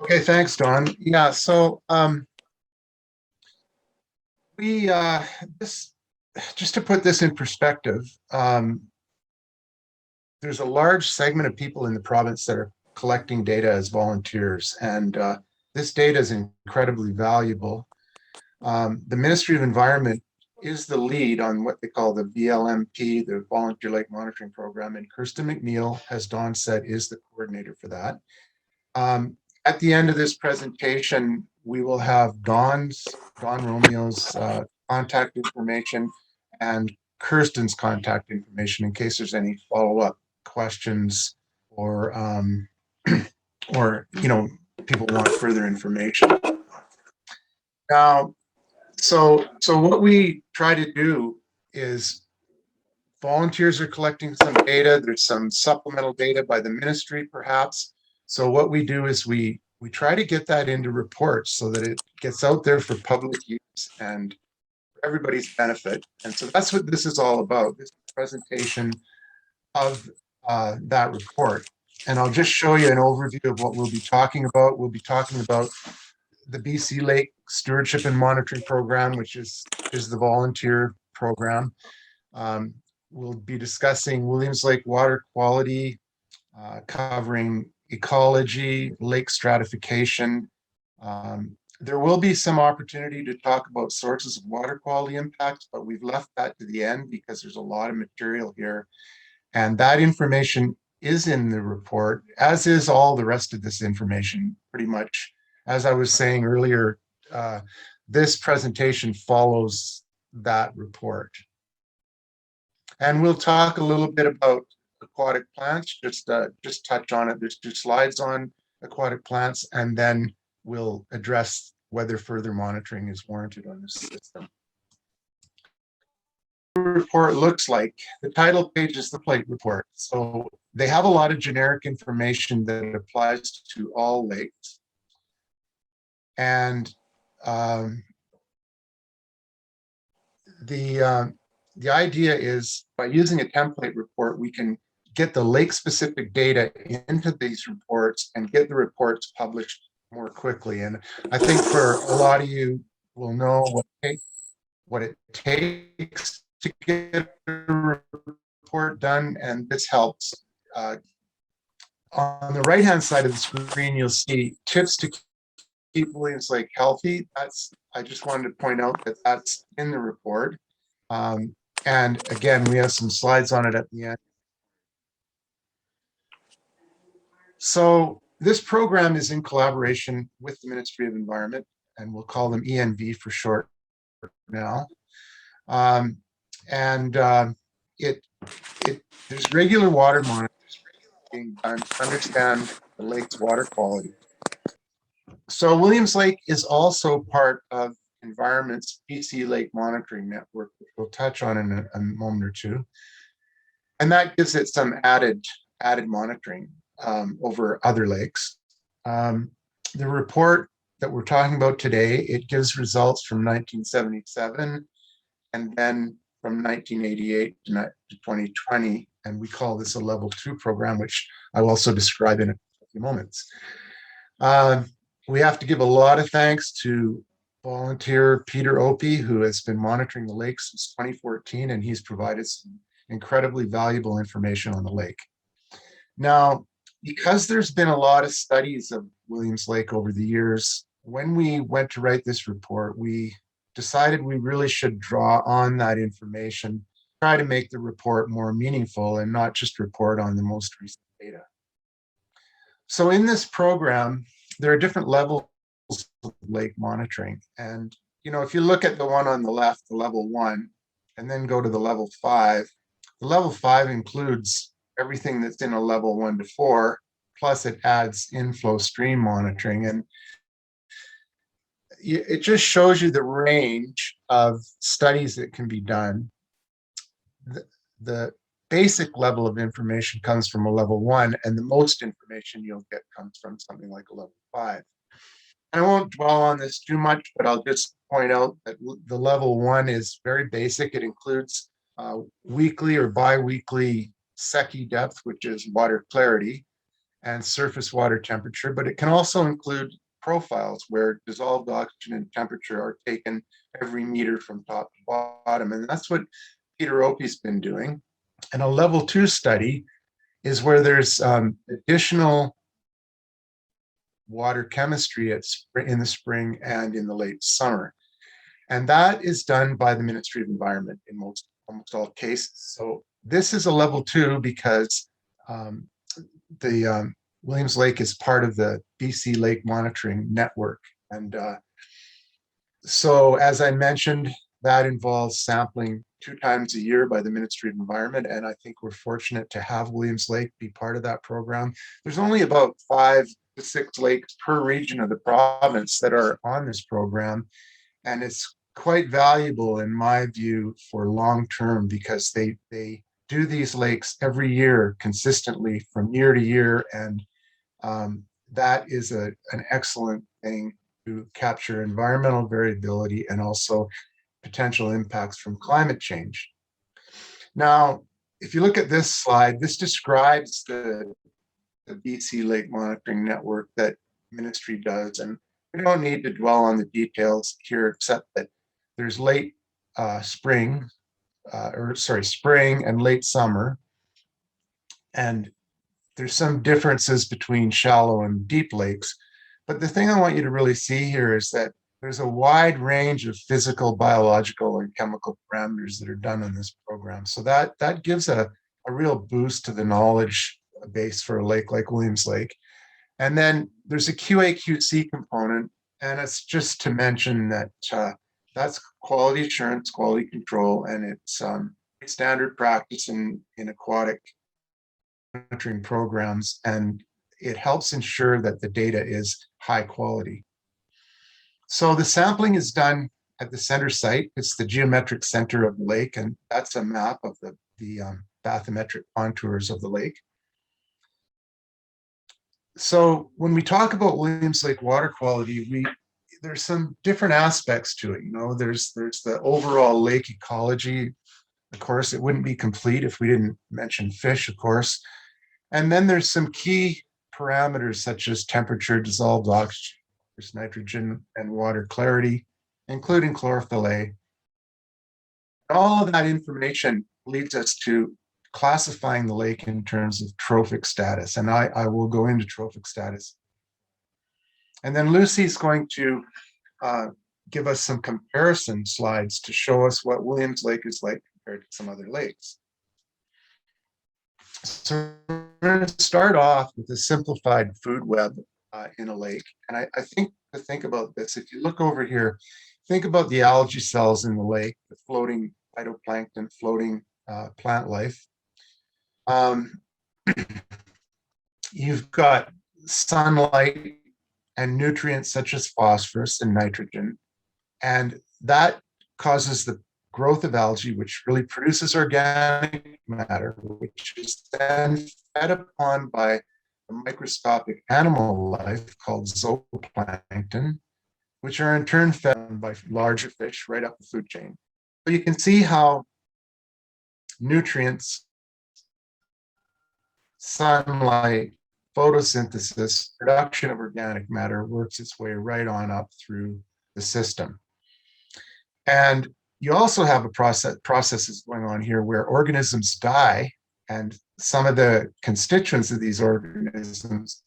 Okay, thanks, Don. Yeah, so we this just to put this in perspective, there's a large segment of people in the province that are collecting data as volunteers, and this data is incredibly valuable. The Ministry of Environment is the lead on what they call the VLMP, the Volunteer Lake Monitoring Program, and Kirsten McNeil, as Don said, is the coordinator for that. At the end of this presentation, we will have Don Romeo's contact information and Kirsten's contact information in case there's any follow-up questions or or people want further information. Now, so what we try to do is volunteers are collecting some data. There's some supplemental data by the ministry, perhaps. So what we do is we try to get that into reports so that it gets out there for public use and for everybody's benefit. And so that's what this is all about, this presentation of that report. And I'll just show you an overview of what we'll be talking about. We'll be talking about the BC Lake Stewardship and Monitoring Program, which is the volunteer program. We'll be discussing Williams Lake water quality, covering ecology, lake stratification. There will be some opportunity to talk about sources of water quality impacts, but we've left that to the end because there's a lot of material here. And that information is in the report, as is all the rest of this information, pretty much. As I was saying earlier, this presentation follows that report. And we'll talk a little bit about aquatic plants, just touch on it. There's 2 slides on aquatic plants, and then we'll address whether further monitoring is warranted on this system. The report looks like, the title page is the plate report. So they have a lot of generic information that applies to all lakes. And the idea is by using a template report, we can get the lake-specific data into these reports and get the reports published more quickly. And I think for a lot of you will know what it takes to get a report done, and this helps. On the right-hand side of the screen, you'll see tips to keep Williams Lake healthy. I just wanted to point out that that's in the report. And again, we have some slides on it at the end. So this program is in collaboration with the Ministry of Environment, and we'll call them ENV for short now. There's regular water monitoring being done to understand the lake's water quality. So Williams Lake is also part of Environment's BC Lake Monitoring Network, which we'll touch on in a moment or two. And that gives it some added monitoring over other lakes. The report that we're talking about today, it gives results from 1977 and then from 1988 to 2020. And we call this a level 2 program, which I'll also describe in a few moments. We have to give a lot of thanks to volunteer Peter Opie, who has been monitoring the lake since 2014, and he's provided some incredibly valuable information on the lake. Now, because there's been a lot of studies of Williams Lake over the years, when we went to write this report, we decided we really should draw on that information, try to make the report more meaningful and not just report on the most recent data. So in this program, there are different levels of lake monitoring. And, if you look at the one on the left, the level 1, and then go to the level 5, the level 5 includes everything that's in a level 1 to 4, plus it adds inflow stream monitoring. And it just shows you the range of studies that can be done. The basic level of information comes from a level 1, and the most information you'll get comes from something like a level 5. I won't dwell on this too much, but I'll just point out that the level 1 is very basic. It includes weekly or bi-weekly Secchi depth, which is water clarity. and surface water temperature, but it can also include profiles where dissolved oxygen and temperature are taken every meter from top to bottom. And that's what Peter Opie's been doing. And a level 2 study is where there's additional water chemistry in the spring and in the late summer. And that is done by the Ministry of Environment in almost all cases. So this is a level 2 because the Williams Lake is part of the BC Lake Monitoring Network. And so, as I mentioned, that involves sampling 2 times a year by the Ministry of Environment. And I think we're fortunate to have Williams Lake be part of that program. There's only about 5 to 6 lakes per region of the province that are on this program. And it's quite valuable, in my view, for long term because they do these lakes every year consistently from year to year. And that is an excellent thing to capture environmental variability and also potential impacts from climate change. Now, if you look at this slide, this describes the BC Lake Monitoring Network that ministry does. And we don't need to dwell on the details here, except that there's spring and late summer. And there's some differences between shallow and deep lakes. But the thing I want you to really see here is that there's a wide range of physical, biological, and chemical parameters that are done in this program. So that gives a real boost to the knowledge base for a lake like Williams Lake. And then there's a QA/QC component, and it's just to mention that that's quality assurance, quality control, and it's standard practice in aquatic monitoring programs, and it helps ensure that the data is high quality. So the sampling is done at the center site. It's the geometric center of the lake, and that's a map of the bathymetric contours of the lake. So when we talk about Williams Lake water quality, there's some different aspects to it. You know, there's the overall lake ecology. Of course, it wouldn't be complete if we didn't mention fish, of course. And then there's some key parameters such as temperature, dissolved oxygen, nitrogen, and water clarity, including chlorophyll A. All of that information leads us to classifying the lake in terms of trophic status. And I will go into trophic status. And then Lucie's going to give us some comparison slides to show us what Williams Lake is like compared to some other lakes. So we're going to start off with a simplified food web in a lake. And I think to think about this, if you look over here, think about the algae cells in the lake, the floating phytoplankton, floating plant life. You've got sunlight and nutrients such as phosphorus and nitrogen, and that causes the growth of algae, which really produces organic matter, which is then fed upon by a microscopic animal life called zooplankton, which are in turn fed on by larger fish right up the food chain. So you can see how nutrients, sunlight, photosynthesis, production of organic matter works its way right on up through the system. And you also have processes going on here where organisms die, and some of the constituents of these organisms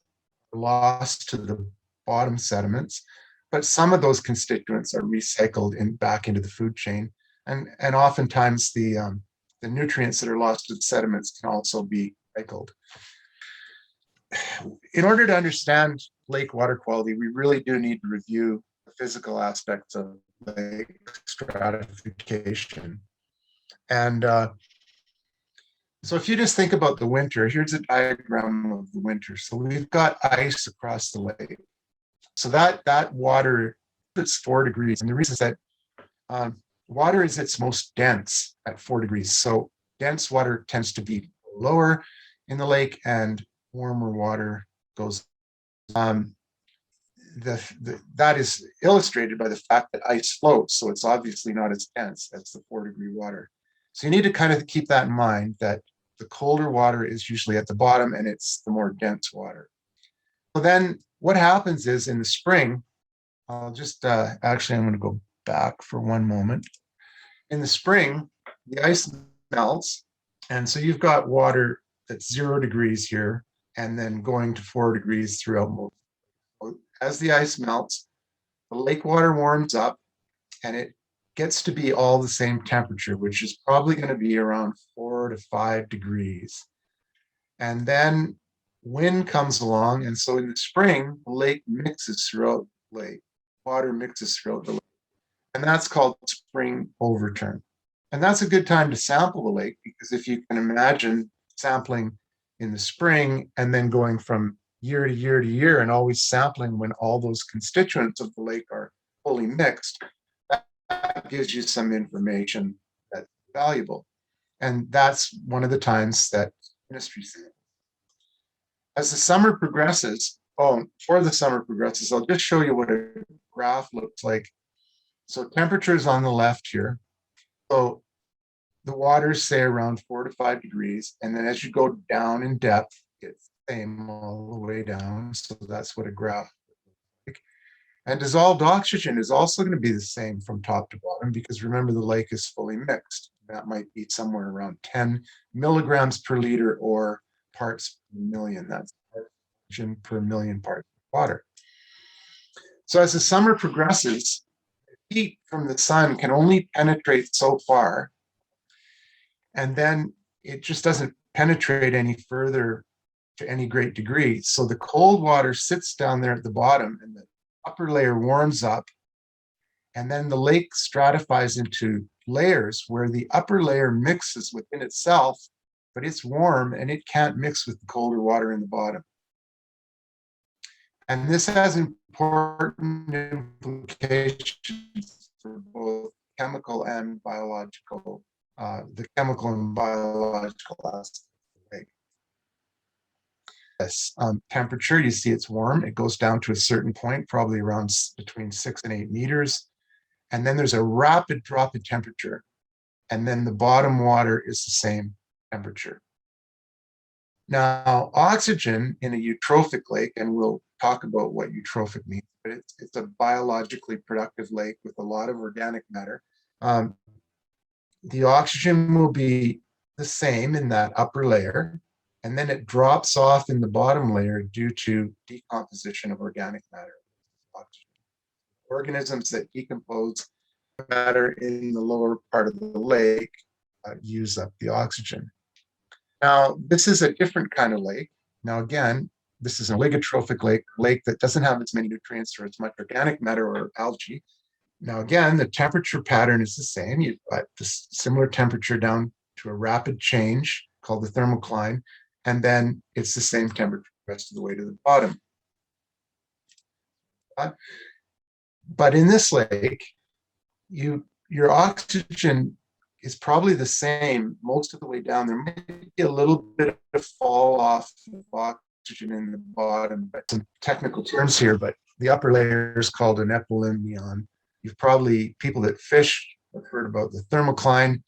are lost to the bottom sediments, but some of those constituents are recycled back into the food chain. And oftentimes the nutrients that are lost to the sediments can also be recycled. In order to understand lake water quality, we really do need to review the physical aspects of lake stratification. And so if you just think about the winter, here's a diagram of the winter. So we've got ice across the lake. So that water, it's 4 degrees. And the reason is that water is its most dense at 4 degrees. So dense water tends to be lower in the lake, and warmer water goes that is illustrated by the fact that ice floats, so it's obviously not as dense as the 4 degree water. So you need to kind of keep that in mind, that the colder water is usually at the bottom, and it's the more dense water. So then what happens is in the spring, I'll just actually, I'm going to go back for one moment. In the spring, the ice melts. And so you've got water that's 0 degrees here and then going to 4 degrees throughout most. As the ice melts, the lake water warms up and it gets to be all the same temperature, which is probably going to be around 4 to 5 degrees. And then wind comes along. And so in the spring, the lake mixes throughout the lake. Water mixes throughout the lake. And that's called spring overturn. And that's a good time to sample the lake, because if you can imagine sampling in the spring and then going from year to year to year and always sampling when all those constituents of the lake are fully mixed, that gives you some information that's valuable. And that's one of the times that ministry samples. As the summer progresses, before the summer progresses, I'll just show you what a graph looks like. So temperatures on the left here. So the water's say around 4 to 5 degrees. And then as you go down in depth, it's the same all the way down. So that's what a graph looks like. And dissolved oxygen is also going to be the same from top to bottom, because remember, the lake is fully mixed. That might be somewhere around 10 milligrams per liter or parts per million. That's oxygen per million parts of water. So as the summer progresses, heat from the sun can only penetrate so far, and then it just doesn't penetrate any further to any great degree. So the cold water sits down there at the bottom, and the upper layer warms up, and then the lake stratifies into layers where the upper layer mixes within itself, but it's warm and it can't mix with the colder water in the bottom. And this has important implications for both chemical and biological, the chemical and biological aspects of the lake. This temperature, you see it's warm. It goes down to a certain point, probably around between 6 and 8 meters. And then there's a rapid drop in temperature. And then the bottom water is the same temperature. Now, oxygen in a eutrophic lake, and we'll talk about what eutrophic means, but it's a biologically productive lake with a lot of organic matter. The oxygen will be the same in that upper layer, and then it drops off in the bottom layer due to decomposition of organic matter. Organisms that decompose matter in the lower part of the lake use up the oxygen. Now, this is a different kind of lake. Now, again, this is an oligotrophic lake that doesn't have as many nutrients or as much organic matter or algae. Now, again, the temperature pattern is the same. You've got this similar temperature down to a rapid change called the thermocline, and then it's the same temperature the rest of the way to the bottom. But in this lake, your oxygen is probably the same most of the way down. There might be a little bit of fall off of oxygen in the bottom, but some technical terms here, but the upper layer is called an epilymnion. You've probably, people that fish have heard about the thermocline.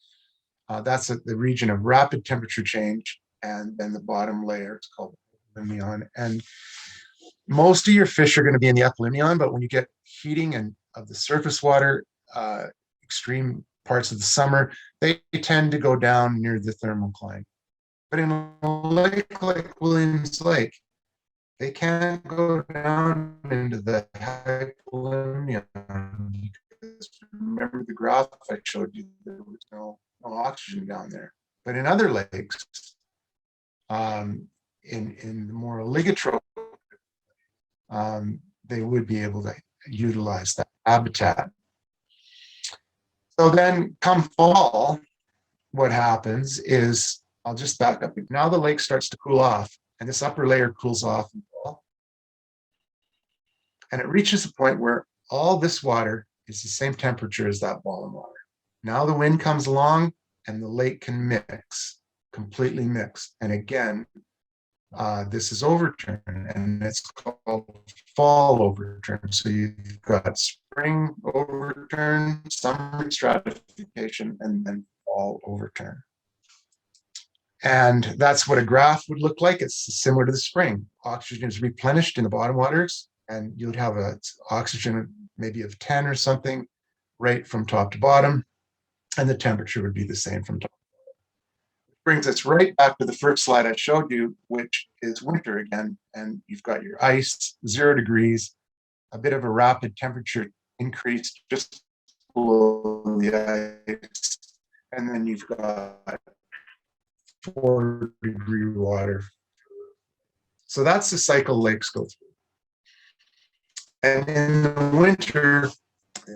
That's the region of rapid temperature change. And then the bottom layer is called epilymnion. And most of your fish are going to be in the epilymnion, but when you get heating and of the surface water, extreme parts of the summer, they tend to go down near the thermocline. But in a lake like Williams Lake, they can't go down into the hypolymnion, because remember the graph I showed you, there was no oxygen down there. But in other lakes, in the more oligotrophic, they would be able to utilize that habitat. So then come fall, what happens is, I'll just back up. Now the lake starts to cool off, and this upper layer cools off in fall. And it reaches a point where all this water is the same temperature as that bottom water. Now the wind comes along and the lake can mix, completely mix. And again, this is overturn, and it's called fall overturn. So you've got spring overturn, summer stratification, and then fall overturn. And that's what a graph would look like. It's similar to the spring. Oxygen is replenished in the bottom waters, and you'd have a oxygen maybe of 10 or something right from top to bottom, and the temperature would be the same from top. Brings us right back to the first slide I showed you, which is winter again. And you've got your ice, 0 degrees, a bit of a rapid temperature increase just below the ice. And then you've got 4-degree water. So that's the cycle lakes go through. And in the winter,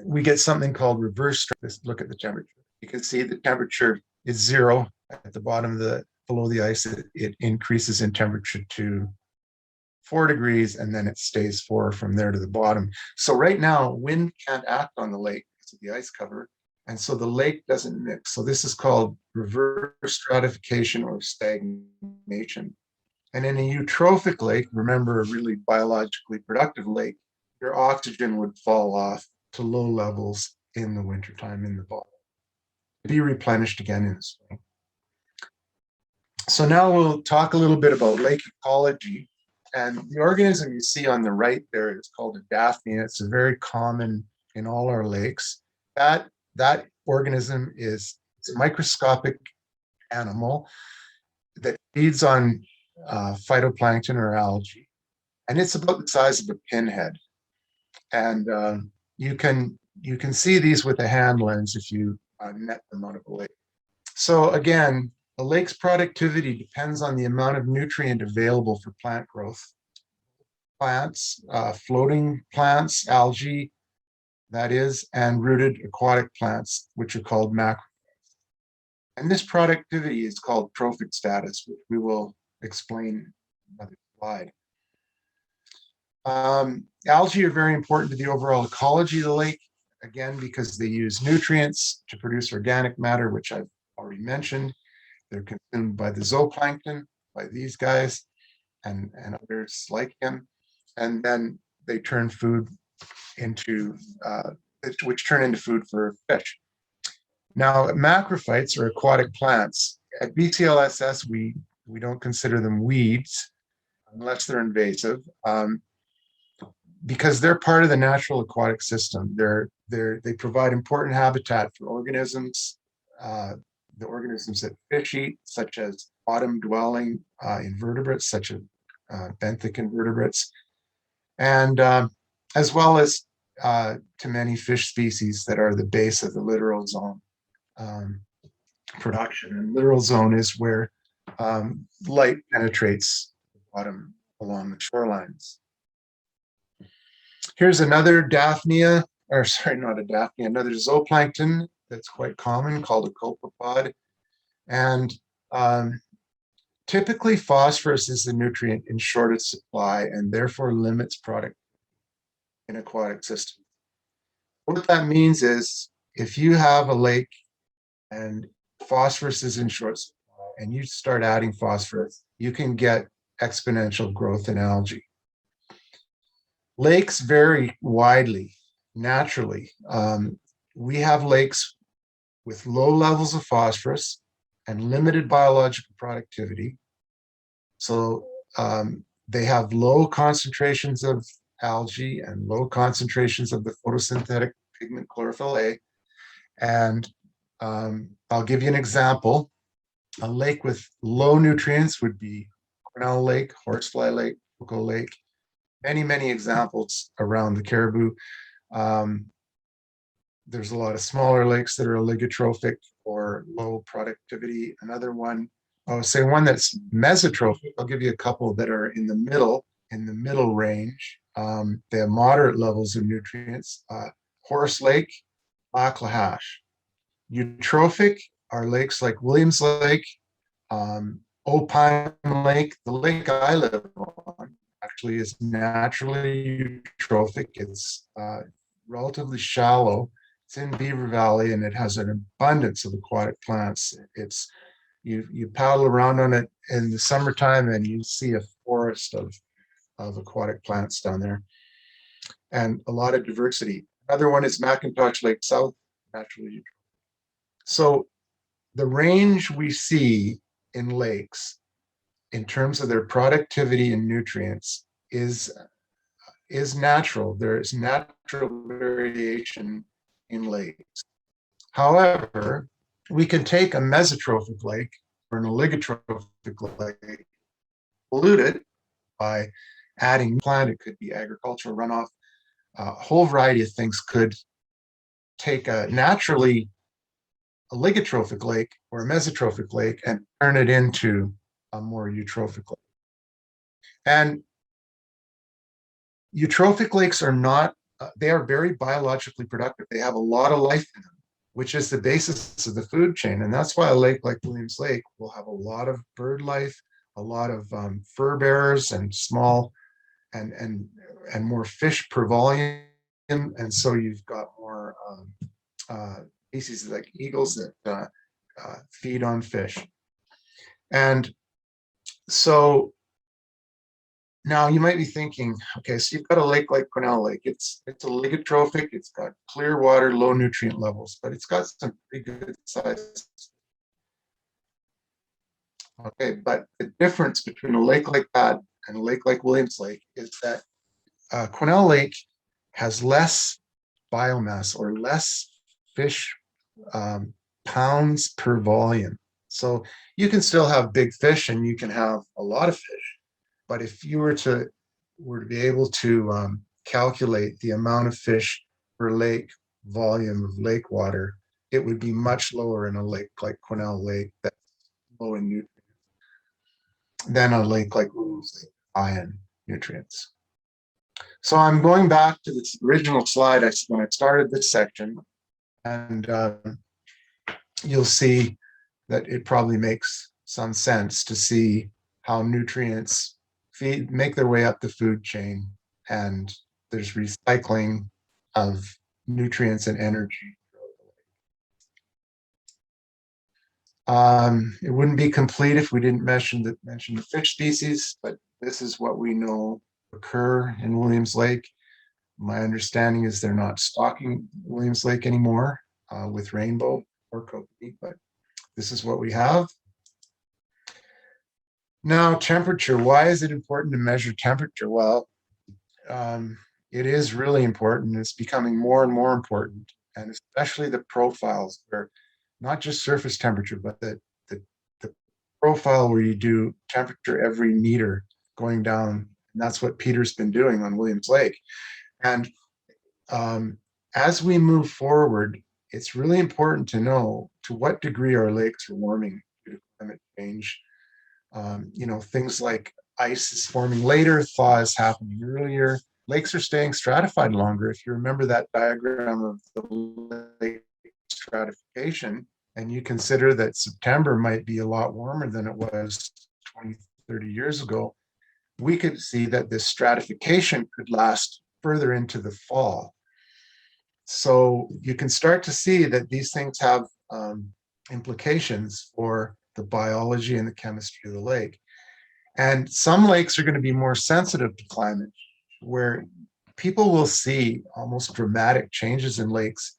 we get something called reverse stress. Look at the temperature. You can see the temperature is 0 at the bottom of the below the ice. It increases in temperature to 4 degrees, and then it stays 4 from there to the bottom. So right now, wind can't act on the lake because of the ice cover, and so the lake doesn't mix. So this is called reverse stratification or stagnation. And in a eutrophic lake, remember a really biologically productive lake, your oxygen would fall off to low levels in the wintertime in the bottom, be replenished again in the spring. So now we'll talk a little bit about lake ecology. And the organism you see on the right there is called a daphnia. It's a very common in all our lakes. That organism is a microscopic animal that feeds on phytoplankton or algae, and it's about the size of a pinhead. And you can see these with a hand lens if you net them out of a lake. So again, a lake's productivity depends on the amount of nutrient available for plant growth. Plants, floating plants, algae, that is, and rooted aquatic plants, which are called macrophytes. And this productivity is called trophic status, which we will explain in another slide. Algae are very important to the overall ecology of the lake, again, because they use nutrients to produce organic matter, which I've already mentioned. They're consumed by the zooplankton, by these guys, and others like him. And then they turn food into, which turn into food for fish. Now, macrophytes are aquatic plants. At BCLSS, we don't consider them weeds unless they're invasive, because they're part of the natural aquatic system. They provide important habitat for organisms, the organisms that fish eat, such as bottom-dwelling invertebrates, such as benthic invertebrates, and as well as to many fish species that are the base of the littoral zone production. And littoral zone is where light penetrates the bottom along the shorelines. Here's another daphnia, or sorry, not a daphnia, another zooplankton that's quite common called a copepod. And typically phosphorus is the nutrient in shortest supply and therefore limits product in aquatic systems. What that means is if you have a lake and phosphorus is in short supply and you start adding phosphorus, you can get exponential growth in algae. Lakes vary widely, naturally. We have lakes with low levels of phosphorus and limited biological productivity. So they have low concentrations of algae and low concentrations of the photosynthetic pigment chlorophyll A. And I'll give you an example. A lake with low nutrients would be Cornell Lake, Horsefly Lake, Cocoa Lake, many examples around the Caribou. There's a lot of smaller lakes that are oligotrophic or low productivity. Another one, say one that's mesotrophic. I'll give you a couple that are in the middle range. They have moderate levels of nutrients. Horse Lake, Aclahash. Eutrophic are lakes like Williams Lake, Opine Lake. The lake I live on actually is naturally eutrophic. It's relatively shallow. It's in Beaver Valley, and it has an abundance of aquatic plants. It's you paddle around on it in the summertime, and you see a forest of aquatic plants down there, and a lot of diversity. Another one is McIntosh Lake South, naturally eutrophic. So the range we see in lakes in terms of their productivity and nutrients is natural. There is natural variation in lakes. However, we can take a mesotrophic lake or an oligotrophic lake, pollute it by adding plant. It could be agricultural runoff. A whole variety of things could take a naturally oligotrophic lake or a mesotrophic lake and turn it into a more eutrophic lake. And eutrophic lakes are not, they are very biologically productive. They have a lot of life in them, which is the basis of the food chain. And that's why a lake like Williams Lake will have a lot of bird life, a lot of fur bearers and small and more fish per volume. And so you've got more species like eagles that feed on fish. And so now you might be thinking, okay, so you've got a lake like Quesnel Lake. It's oligotrophic. It's got clear water, low nutrient levels, but it's got some pretty good size. Okay, but the difference between a lake like that and a lake like Williams Lake is that Quesnel Lake has less biomass or less fish pounds per volume. So you can still have big fish and you can have a lot of fish. But if you were to be able to calculate the amount of fish per lake volume of lake water, it would be much lower in a lake like Quesnel Lake that's low in nutrients than a lake like Williams Lake, high in nutrients. So I'm going back to this original slide when I started this section, and you'll see that it probably makes some sense to see how nutrients make their way up the food chain, and there's recycling of nutrients and energy. It wouldn't be complete if we didn't mention the fish species, but this is what we know occur in Williams Lake. My understanding is they're not stocking Williams Lake anymore with rainbow or kokanee, but this is what we have. Now, temperature. Why is it important to measure temperature? Well, it is really important. It's becoming more and more important, and especially the profiles where not just surface temperature, but the profile where you do temperature every meter going down. And that's what Peter's been doing on Williams Lake. And as we move forward, it's really important to know to what degree our lakes are warming due to climate change. Things like ice is forming later, thaw is happening earlier. Lakes are staying stratified longer. If you remember that diagram of the lake stratification, and you consider that September might be a lot warmer than it was 20, 30 years ago, we could see that this stratification could last further into the fall. So you can start to see that these things have implications for the biology and the chemistry of the lake. And some lakes are going to be more sensitive to climate, where people will see almost dramatic changes in lakes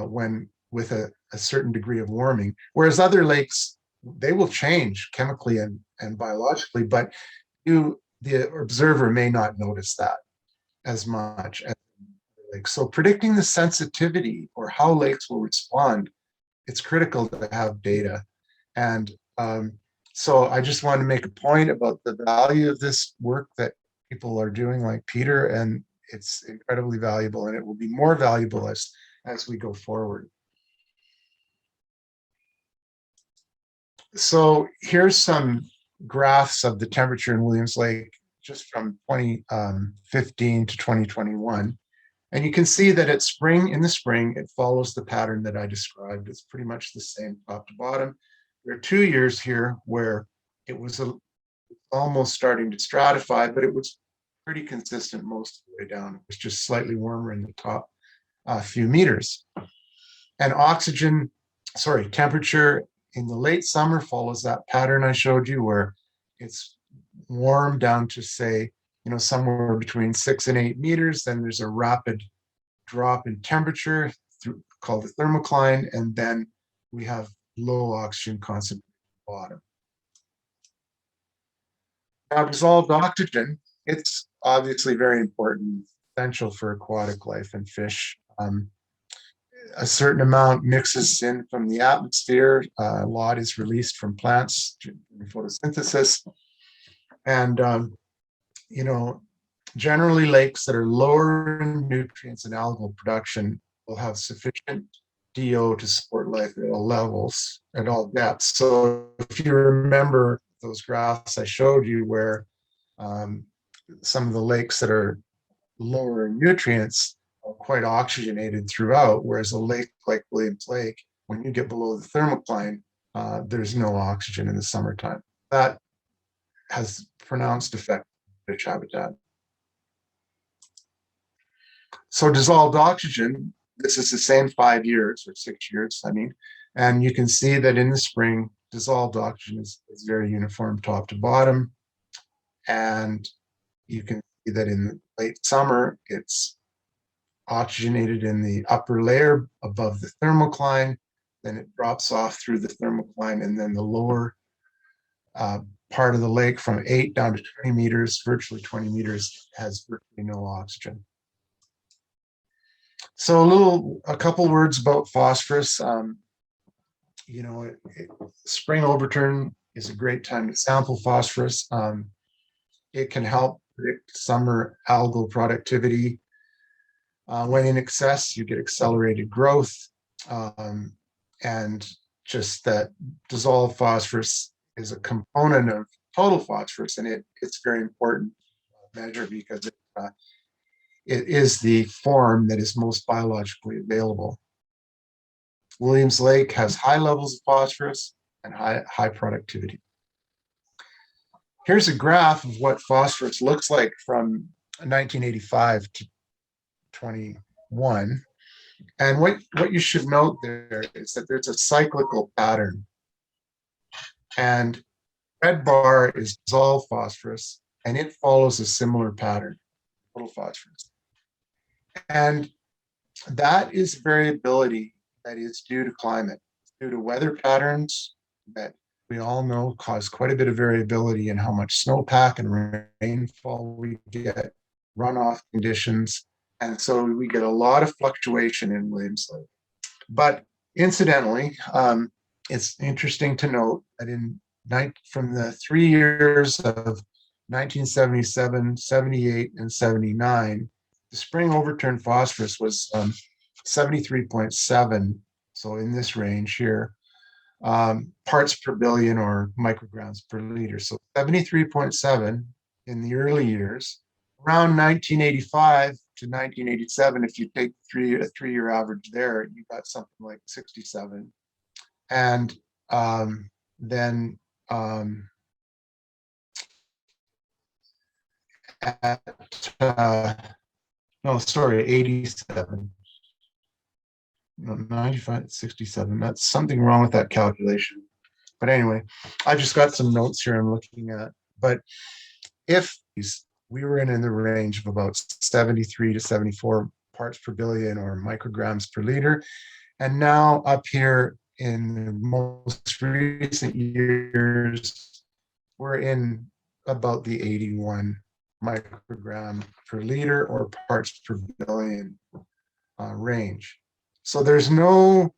when with a certain degree of warming, whereas other lakes, they will change chemically and biologically, but the observer may not notice that as much as lakes. So predicting the sensitivity or how lakes will respond, it's critical to have data. And so I just want to make a point about the value of this work that people are doing like Peter, and it's incredibly valuable, and it will be more valuable as we go forward. So here's some graphs of the temperature in Williams Lake just from 2015 to 2021. And you can see that in the spring, it follows the pattern that I described. It's pretty much the same top to bottom. There are 2 years here where it was almost starting to stratify, but it was pretty consistent most of the way down. It was just slightly warmer in the top few meters. And temperature in the late summer follows that pattern I showed you, where it's warm down to, say, somewhere between 6 and 8 meters. Then there's a rapid drop in temperature called the thermocline, and then we have low oxygen concentration at the bottom. Now, dissolved oxygen, it's obviously very important, essential for aquatic life and fish. A certain amount mixes in from the atmosphere. A lot is released from plants during photosynthesis. And, you know, generally lakes that are lower in nutrients and algal production will have sufficient DO to support life at all levels, at all depths. So if you remember those graphs I showed you where um, some of the lakes that are lower in nutrients are quite oxygenated throughout, whereas a lake like Williams Lake, when you get below the thermocline, there's no oxygen in the summertime. That has pronounced effect on fish habitat. So dissolved oxygen, this is the same 5 years or 6 years, I mean, and you can see that in the spring, dissolved oxygen is very uniform top to bottom. And you can see that in the late summer, it's oxygenated in the upper layer above the thermocline, then it drops off through the thermocline, and then the lower part of the lake from 8 down to 20 meters, virtually 20 meters, has virtually no oxygen. So a couple words about phosphorus. Spring overturn is a great time to sample phosphorus. It can help predict summer algal productivity. When in excess, you get accelerated growth. And just that dissolved phosphorus is a component of total phosphorus, and it's very important measure because it is the form that is most biologically available. Williams Lake has high levels of phosphorus and high productivity. Here's a graph of what phosphorus looks like from 1985 to 21. And what you should note there is that there's a cyclical pattern. And red bar is dissolved phosphorus, and it follows a similar pattern, total phosphorus. And that is variability that is due to climate, due to weather patterns that we all know cause quite a bit of variability in how much snowpack and rainfall we get, runoff conditions. And so we get a lot of fluctuation in Williams Lake. But incidentally, it's interesting to note that from the 3 years of 1977, 78, and 79, the spring overturn phosphorus was 73.7, so in this range here, parts per billion or micrograms per liter. So 73.7 in the early years. Around 1985 to 1987, if you take a three-year average there, you got something like 67. And then at, no, sorry, 87. No, 95, 67. That's something wrong with that calculation. But anyway, I just got some notes here I'm looking at. But if we were in the range of about 73 to 74 parts per billion or micrograms per liter, and now up here in the most recent years, we're in about the 81 microgram per liter or parts per billion range. So there's no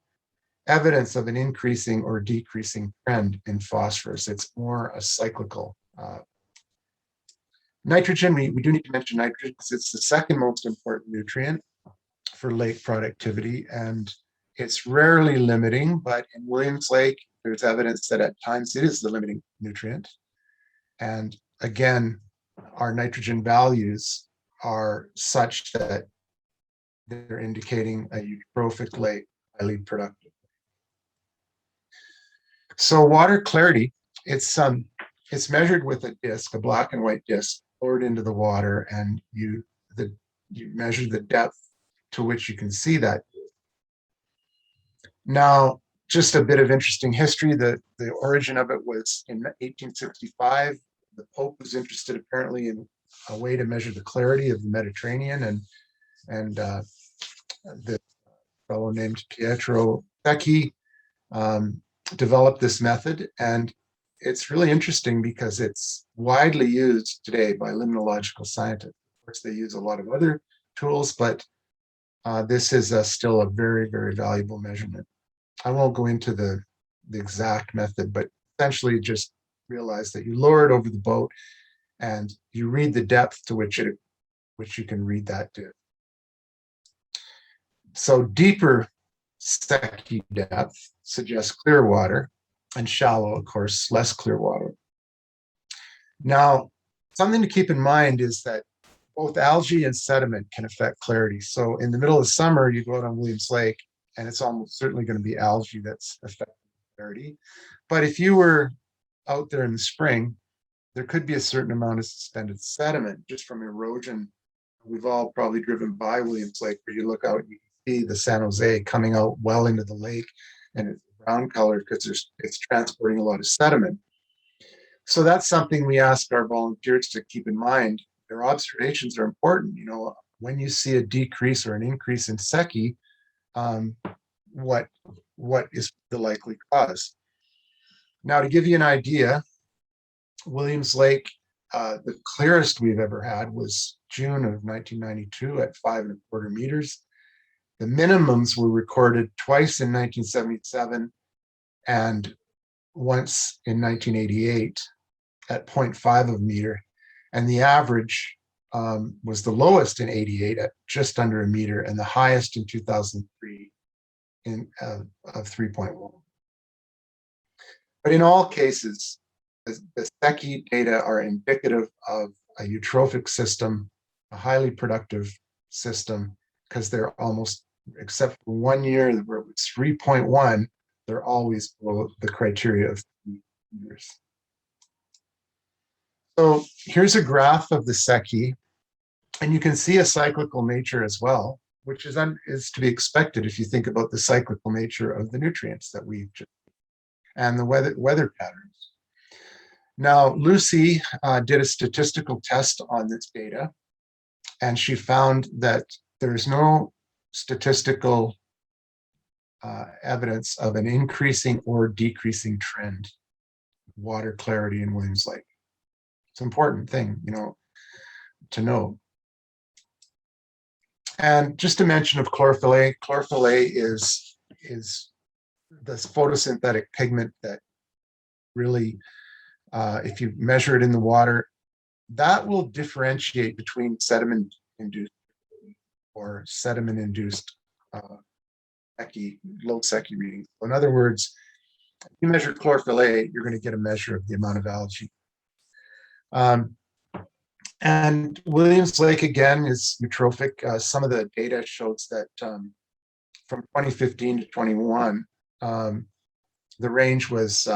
evidence of an increasing or decreasing trend in phosphorus. It's more a cyclical. Nitrogen, we do need to mention nitrogen because it's the second most important nutrient for lake productivity, and it's rarely limiting, but in Williams Lake, there's evidence that at times it is the limiting nutrient. And again, our nitrogen values are such that they're indicating a eutrophic lake, highly productive. So water clarity, it's measured with a disc, a black and white disc, poured into the water, and you measure the depth to which you can see that. Now, just a bit of interesting history. The origin of it was in 1865. The Pope was interested apparently in a way to measure the clarity of the Mediterranean, and the fellow named Pietro Secchi developed this method, and it's really interesting because it's widely used today by limnological scientists. Of course, they use a lot of other tools, but this is still a very, very valuable measurement. I won't go into the exact method, but essentially just realize that you lower it over the boat and you read the depth to which you can read that to. So deeper Secchi depth suggests clear water, and shallow, of course, less clear water. Now, something to keep in mind is that both algae and sediment can affect clarity. So in the middle of summer, you go out on Williams Lake, and it's almost certainly going to be algae that's affecting clarity. But if you were out there in the spring, there could be a certain amount of suspended sediment just from erosion. We've all probably driven by Williams Lake, where you look out and you can see the San Jose coming out well into the lake, and it's brown color because it's transporting a lot of sediment. So that's something we ask our volunteers to keep in mind. Their observations are important. You know, when you see a decrease or an increase in Secchi, what is the likely cause? Now, to give you an idea, Williams Lake, the clearest we've ever had was June of 1992 at 5.25 meters. The minimums were recorded twice in 1977 and once in 1988 at 0.5 of a meter. And the average was the lowest in 88 at just under a meter, and the highest in 2003 of 3.1. But in all cases, the Secchi data are indicative of a eutrophic system, a highly productive system, because they're almost, except for 1 year where it was 3.1, they're always below the criteria of 3 meters. So here's a graph of the Secchi, and you can see a cyclical nature as well, which is to be expected if you think about the cyclical nature of the nutrients that we've just, and the weather patterns. Now, Lucie did a statistical test on this data, and she found that there is no statistical evidence of an increasing or decreasing trend of water clarity in Williams Lake. It's an important thing, you know, to know. And just a mention of chlorophyll A. Chlorophyll A is this photosynthetic pigment that really, if you measure it in the water, that will differentiate between sediment-induced or sediment-induced low Secchi readings. In other words, if you measure chlorophyll A, you're going to get a measure of the amount of algae. And Williams Lake, again, is eutrophic. Some of the data shows that from 2015 to 21, the range was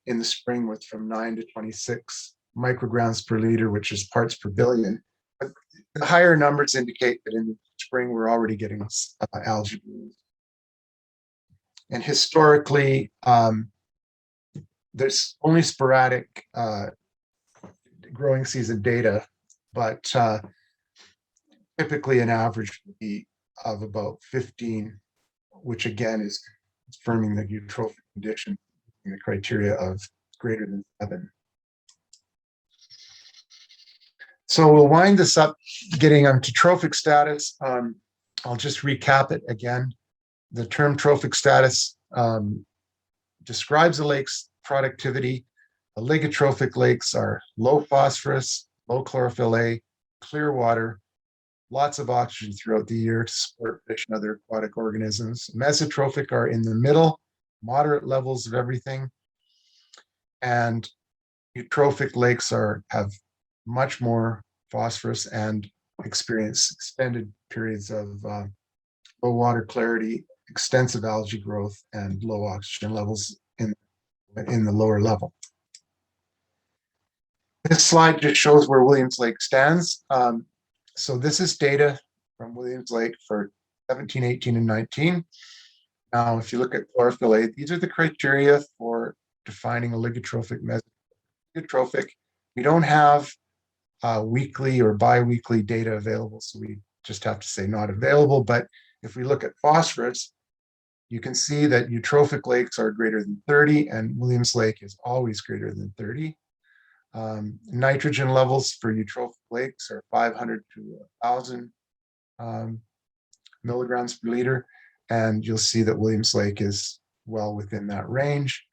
in the spring was from 9 to 26 micrograms per liter, which is parts per billion. But the higher numbers indicate that in the spring, we're already getting algae blooms. And historically, there's only sporadic growing season data, but typically an average would be of about 15, which again is confirming the eutrophic condition in the criteria of greater than 7. So we'll wind this up getting onto trophic status. I'll just recap it again. The term trophic status describes a lake's productivity. Oligotrophic lakes are low phosphorus, low chlorophyll A, clear water, lots of oxygen throughout the year to support fish and other aquatic organisms. Mesotrophic are in the middle, moderate levels of everything. And eutrophic lakes have much more phosphorus and experience extended periods of low water clarity, extensive algae growth, and low oxygen levels in the lower level. This slide just shows where Williams Lake stands. So this is data from Williams Lake for 17, 18, and 19. Now, if you look at chlorophyll A, these are the criteria for defining oligotrophic, mesotrophic. We don't have weekly or bi-weekly data available, so we just have to say not available. But if we look at phosphorus, You can see that eutrophic lakes are greater than 30, and Williams Lake is always greater than 30. Nitrogen levels for eutrophic lakes are 500 to 1,000 milligrams per liter, and you'll see that Williams Lake is well within that range.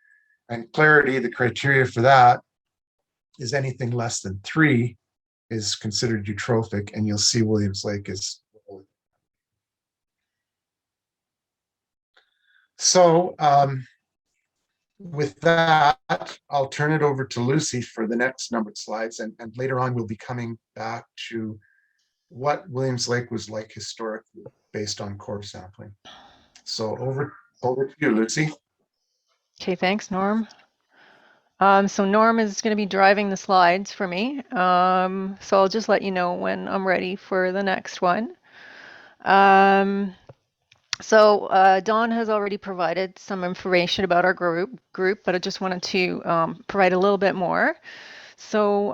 And clarity, the criteria for that is anything less than 3 is considered eutrophic, and you'll see Williams Lake is. So with that, I'll turn it over to Lucie for the next numbered slides, and later on we'll be coming back to what Williams Lake was like historically based on core sampling. So over to you, Lucie. Okay, thanks, Norm. So Norm is going to be driving the slides for me. So I'll just let you know when I'm ready for the next one. Dawn has already provided some information about our group, but I just wanted to provide a little bit more. So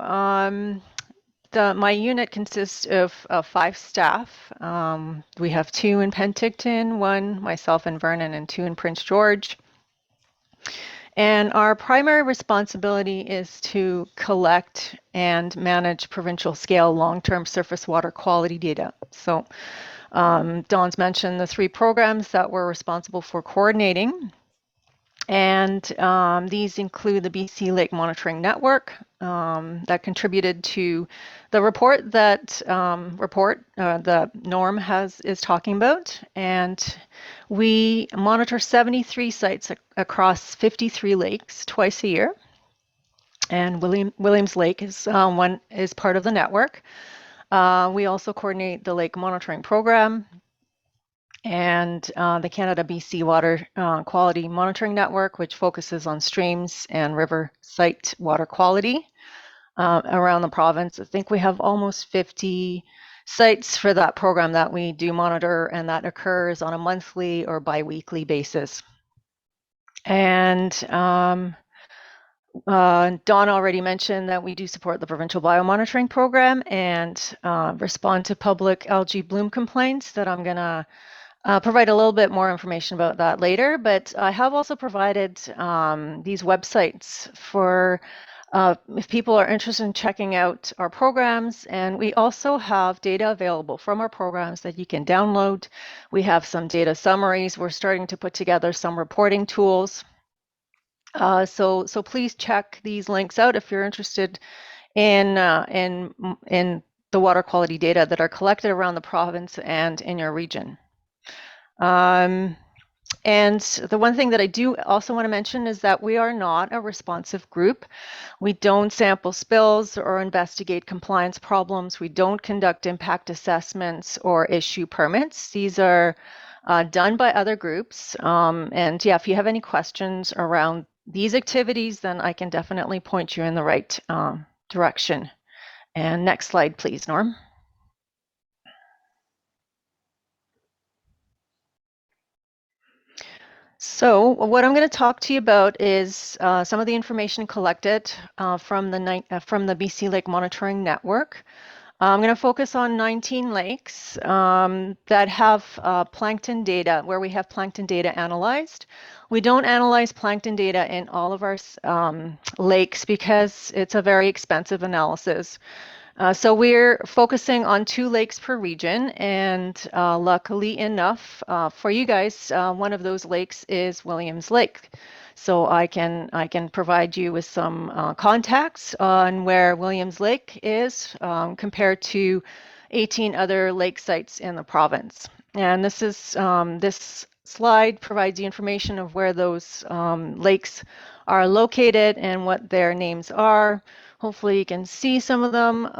my unit consists of 5 staff. We have 2 in Penticton, 1 myself and Vernon, and 2 in Prince George. And our primary responsibility is to collect and manage provincial scale long-term surface water quality data. So Dawn's mentioned the 3 programs that we're responsible for coordinating. And these include the BC Lake Monitoring Network that contributed to the report that the Norm is talking about. And we monitor 73 sites across 53 lakes twice a year. And Williams Lake is part of the network. We also coordinate the Lake Monitoring Program and the Canada-BC Water Quality Monitoring Network, which focuses on streams and river site water quality around the province. I think we have almost 50 sites for that program that we do monitor, and that occurs on a monthly or bi-weekly basis. And Dawn already mentioned that we do support the provincial biomonitoring program and respond to public algae bloom complaints that I'm going to provide a little bit more information about that later, but I have also provided these websites for if people are interested in checking out our programs, and we also have data available from our programs that you can download. We have some data summaries. We're starting to put together some reporting tools. So please check these links out if you're interested in the water quality data that are collected around the province and in your region. And the one thing that I do also want to mention is that we are not a responsive group. We don't sample spills or investigate compliance problems. We don't conduct impact assessments or issue permits. These are done by other groups. And yeah, if you have any questions around these activities, then I can definitely point you in the right direction. And next slide, please, Norm. So what I'm going to talk to you about is some of the information collected from the BC Lake Monitoring Network. I'm going to focus on 19 lakes that have plankton data, where we have plankton data analyzed. We don't analyze plankton data in all of our lakes because it's a very expensive analysis. So we're focusing on 2 lakes per region, and luckily enough for you guys, one of those lakes is Williams Lake. So I can provide you with some contacts on where Williams Lake is compared to 18 other lake sites in the province. And this slide provides the information of where those lakes are located and what their names are. Hopefully you can see some of them.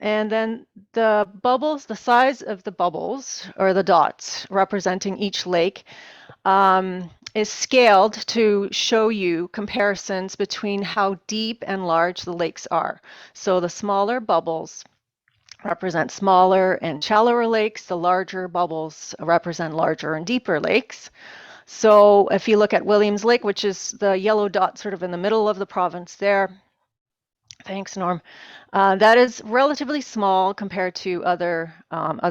And then the bubbles, the size of the bubbles, or the dots representing each lake, is scaled to show you comparisons between how deep and large the lakes are. So the smaller bubbles represent smaller and shallower lakes. The larger bubbles represent larger and deeper lakes. So if you look at Williams Lake, which is the yellow dot sort of in the middle of the province there, thanks, Norm. That is relatively small compared to other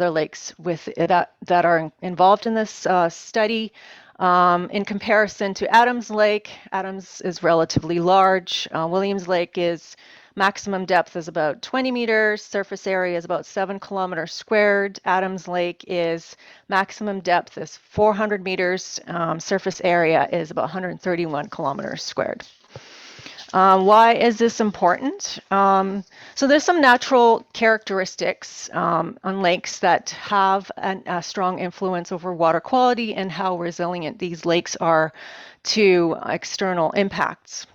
lakes with that are involved in this study. In comparison to Adams Lake, Adams is relatively large. Williams Lake is maximum depth is about 20 meters, surface area is about 7 kilometers squared. Adams Lake is maximum depth is 400 meters, surface area is about 131 kilometers squared. Why is this important? So there's some natural characteristics on lakes that have a strong influence over water quality and how resilient these lakes are to external impacts.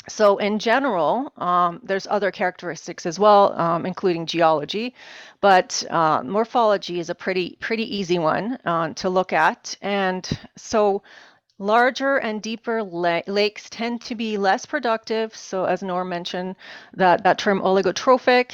So in general, there's other characteristics as well, including geology, but morphology is a pretty easy one to look at. And so larger and deeper lakes tend to be less productive. So as Norm mentioned, that term oligotrophic,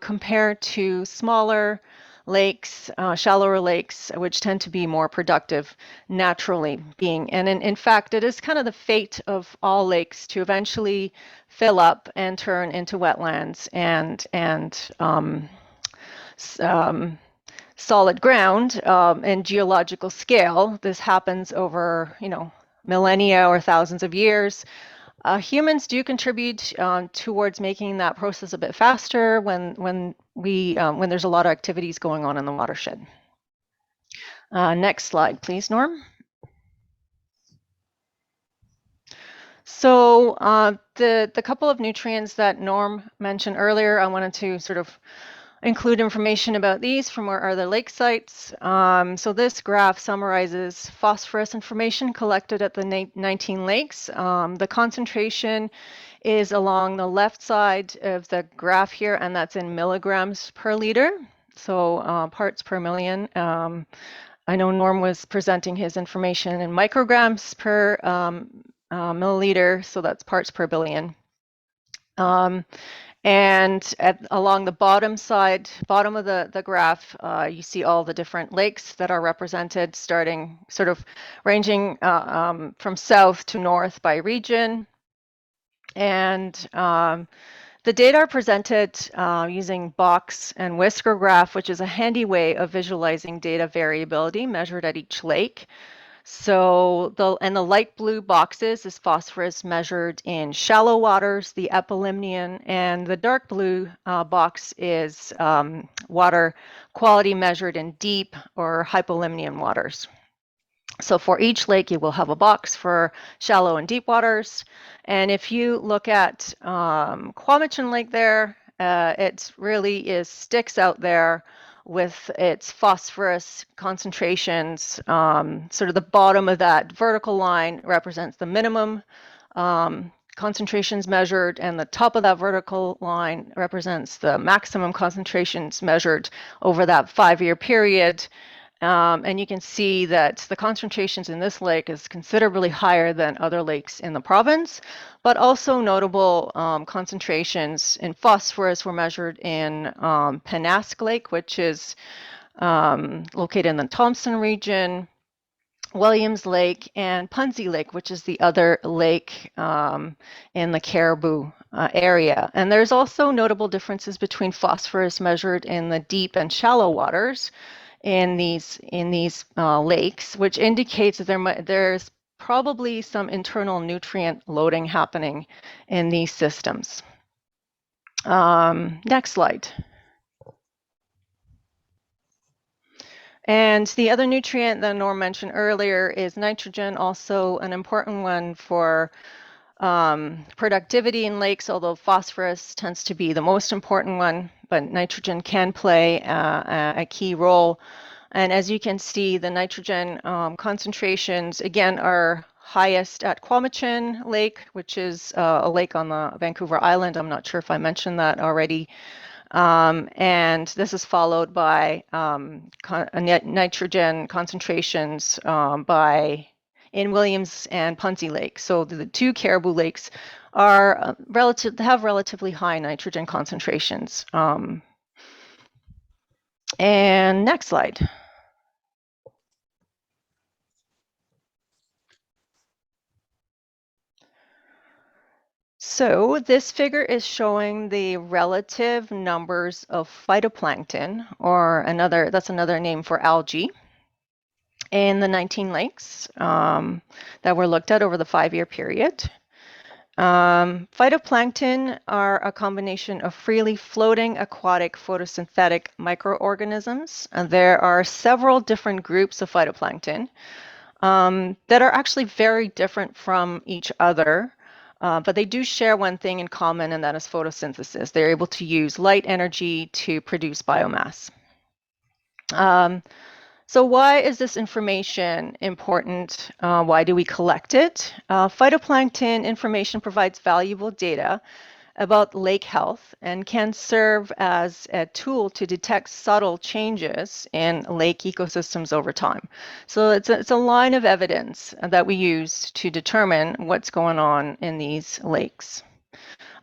compared to smaller lakes, shallower lakes, which tend to be more productive naturally being. And in fact, it is kind of the fate of all lakes to eventually fill up and turn into wetlands and solid ground in geological scale. This happens over, millennia or thousands of years. Humans do contribute towards making that process a bit faster when there's a lot of activities going on in the watershed. Next slide, please, Norm. So the couple of nutrients that Norm mentioned earlier, I wanted to sort of include information about these from our other lake sites. So this graph summarizes phosphorus information collected at the 19 lakes. The concentration is along the left side of the graph here, and that's in milligrams per liter, so parts per million. I know Norm was presenting his information in micrograms per milliliter, so that's parts per billion. And along the bottom of the graph, you see all the different lakes that are represented, starting sort of ranging from south to north by region. And the data are presented using box and whisker graph, which is a handy way of visualizing data variability measured at each lake. So the light blue boxes is phosphorus measured in shallow waters, the epilimnion, and the dark blue box is water quality measured in deep or hypolimnion waters. So for each lake, you will have a box for shallow and deep waters. And if you look at Quamachin Lake there, it really sticks out there with its phosphorus concentrations. Sort of the bottom of that vertical line represents the minimum concentrations measured, and the top of that vertical line represents the maximum concentrations measured over that 5-year period. And you can see that the concentrations in this lake is considerably higher than other lakes in the province, but also notable concentrations in phosphorus were measured in Pennask Lake, which is located in the Thomson region, Williams Lake, and Punzi Lake, which is the other lake in the Caribou area. And there's also notable differences between phosphorus measured in the deep and shallow waters in these lakes, which indicates that there's probably some internal nutrient loading happening in these systems. Next slide. And the other nutrient that Norm mentioned earlier is nitrogen, also an important one for productivity in lakes, although phosphorus tends to be the most important one, but nitrogen can play a key role. And as you can see, the nitrogen concentrations, again, are highest at Quamachin Lake, which is a lake on the Vancouver Island. I'm not sure if I mentioned that already. And this is followed by nitrogen concentrations in Williams and Punzi Lake. So the two Caribou lakes are have relatively high nitrogen concentrations. And next slide. So this figure is showing the relative numbers of phytoplankton, or that's another name for algae, in the 19 lakes that were looked at over the 5-year period. Phytoplankton are a combination of freely floating aquatic photosynthetic microorganisms. And there are several different groups of phytoplankton that are actually very different from each other. But they do share one thing in common, and that is photosynthesis. They're able to use light energy to produce biomass. So why is this information important? Why do we collect it? Phytoplankton information provides valuable data about lake health and can serve as a tool to detect subtle changes in lake ecosystems over time. So it's a line of evidence that we use to determine what's going on in these lakes.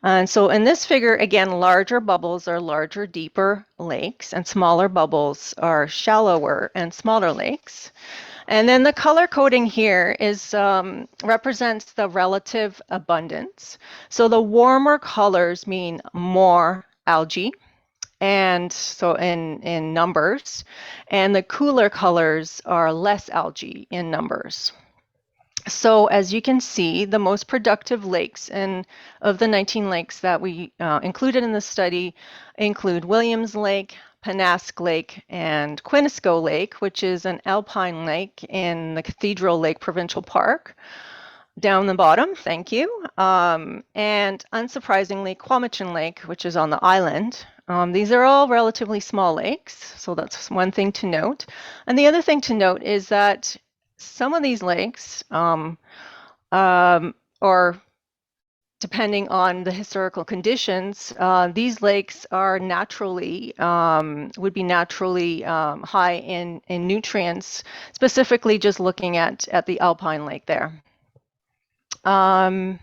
And so in this figure, again, larger bubbles are larger, deeper lakes, and smaller bubbles are shallower and smaller lakes. And then the color coding here is represents the relative abundance. So the warmer colors mean more algae, and so in numbers, and the cooler colors are less algae in numbers. So as you can see, the most productive lakes of the 19 lakes that we included in the study include Williams Lake, Pennask Lake, and Quinnesco Lake, which is an alpine lake in the Cathedral Lake Provincial Park. Down the bottom, thank you. And unsurprisingly, Quamachin Lake, which is on the island. These are all relatively small lakes, so that's one thing to note. And the other thing to note is that some of these lakes, or depending on the historical conditions, these lakes are naturally, would be naturally high in nutrients, specifically just looking at the alpine lake there. And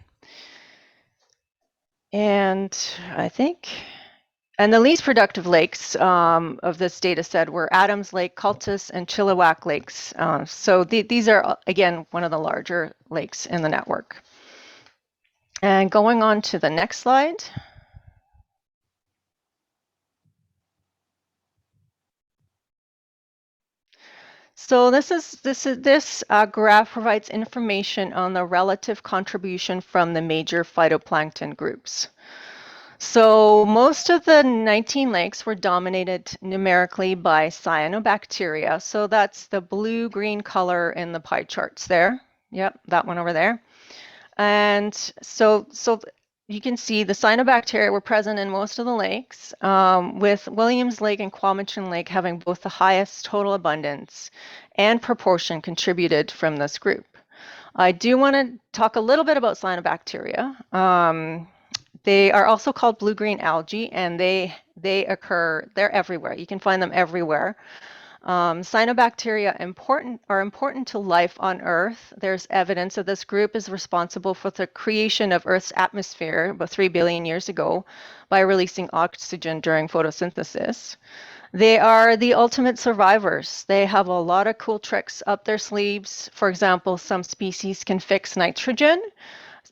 I think, and the least productive lakes of this data set were Adams Lake, Cultus, and Chilliwack Lakes. So these are, again, one of the larger lakes in the network. And going on to the next slide. So this graph provides information on the relative contribution from the major phytoplankton groups. So most of the 19 lakes were dominated numerically by cyanobacteria. So that's the blue-green color in the pie charts there. Yep, that one over there. And so you can see the cyanobacteria were present in most of the lakes, with Williams Lake and Quamachin Lake having both the highest total abundance and proportion contributed from this group. I do want to talk a little bit about cyanobacteria. They are also called blue-green algae, and they're everywhere. You can find them everywhere. Cyanobacteria are important to life on Earth. There's evidence that this group is responsible for the creation of Earth's atmosphere about 3 billion years ago by releasing oxygen during photosynthesis. They are the ultimate survivors. They have a lot of cool tricks up their sleeves. For example, some species can fix nitrogen.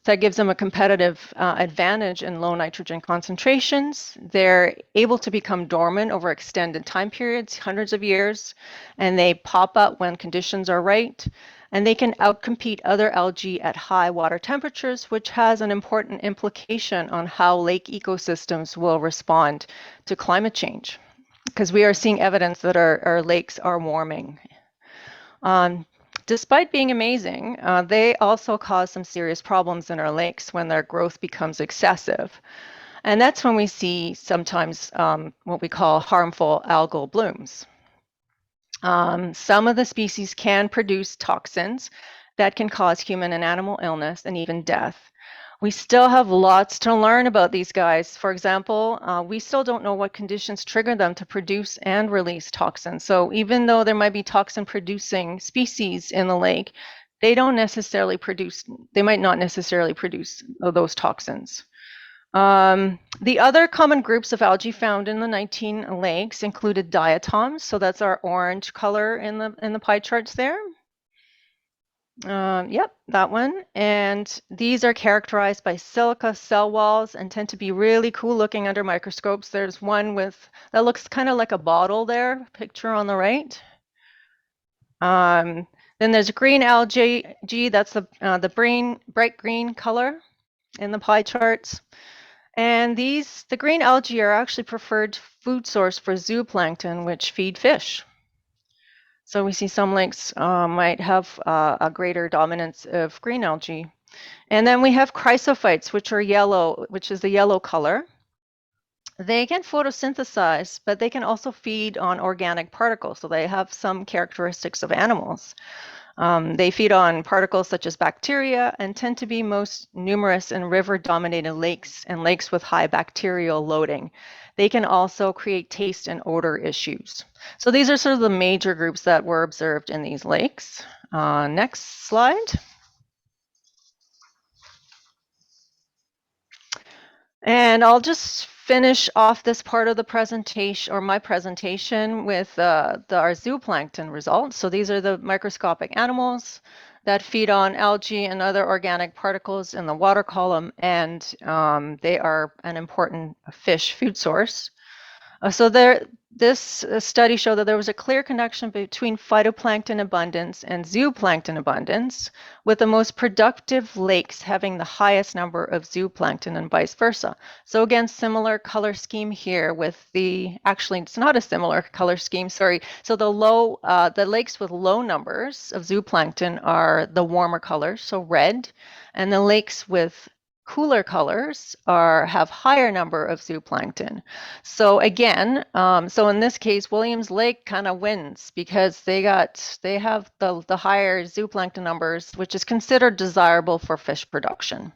That gives them a competitive advantage in low nitrogen concentrations. They're able to become dormant over extended time periods, hundreds of years, and they pop up when conditions are right. And they can outcompete other algae at high water temperatures, which has an important implication on how lake ecosystems will respond to climate change, because we are seeing evidence that our lakes are warming. Despite being amazing, they also cause some serious problems in our lakes when their growth becomes excessive. And that's when we see sometimes what we call harmful algal blooms. Some of the species can produce toxins that can cause human and animal illness and even death. We still have lots to learn about these guys. For example, we still don't know what conditions trigger them to produce and release toxins. So even though there might be toxin-producing species in the lake, they might not necessarily produce those toxins. The other common groups of algae found in the 19 lakes included diatoms. So that's our orange color in the pie charts there. Yep, that one. And these are characterized by silica cell walls and tend to be really cool looking under microscopes. There's one that looks kind of like a bottle there, picture on the right. Then there's green algae, that's the bright green color in the pie charts. And the green algae are actually preferred food source for zooplankton, which feed fish. So we see some lakes might have a greater dominance of green algae. And then we have chrysophytes, which are yellow, which is the yellow color. They can photosynthesize, but they can also feed on organic particles. So they have some characteristics of animals. They feed on particles such as bacteria and tend to be most numerous in river-dominated lakes and lakes with high bacterial loading. They can also create taste and odor issues. So these are sort of the major groups that were observed in these lakes. Next slide. And I'll just finish off this part of the presentation, or my presentation, with our zooplankton results. So these are the microscopic animals that feed on algae and other organic particles in the water column, and they are an important fish food source. This study showed that there was a clear connection between phytoplankton abundance and zooplankton abundance, with the most productive lakes having the highest number of zooplankton and vice versa. So again, similar color scheme here with actually it's not a similar color scheme, sorry. So the lakes with low numbers of zooplankton are the warmer colors, so red, and the lakes with cooler colors have higher number of zooplankton. So again, so in this case, Williams Lake kind of wins because they have the higher zooplankton numbers, which is considered desirable for fish production.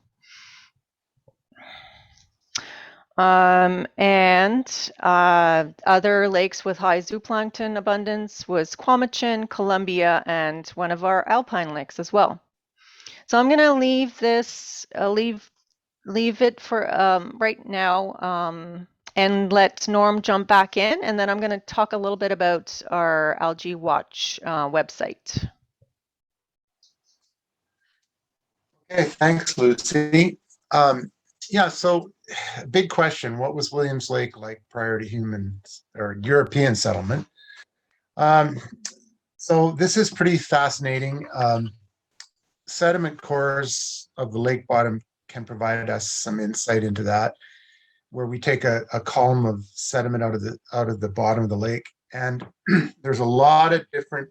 And other lakes with high zooplankton abundance was Quamachin, Columbia, and one of our alpine lakes as well. So I'm going to leave it for right now and let Norm jump back in, and then I'm going to talk a little bit about our Algae Watch website. Okay, thanks, Lucie. Yeah, so big question. What was Williams Lake like prior to human or European settlement? So this is pretty fascinating. Sediment cores of the lake bottom can provide us some insight into that, where we take a column of sediment out of the bottom of the lake, and there's a lot of different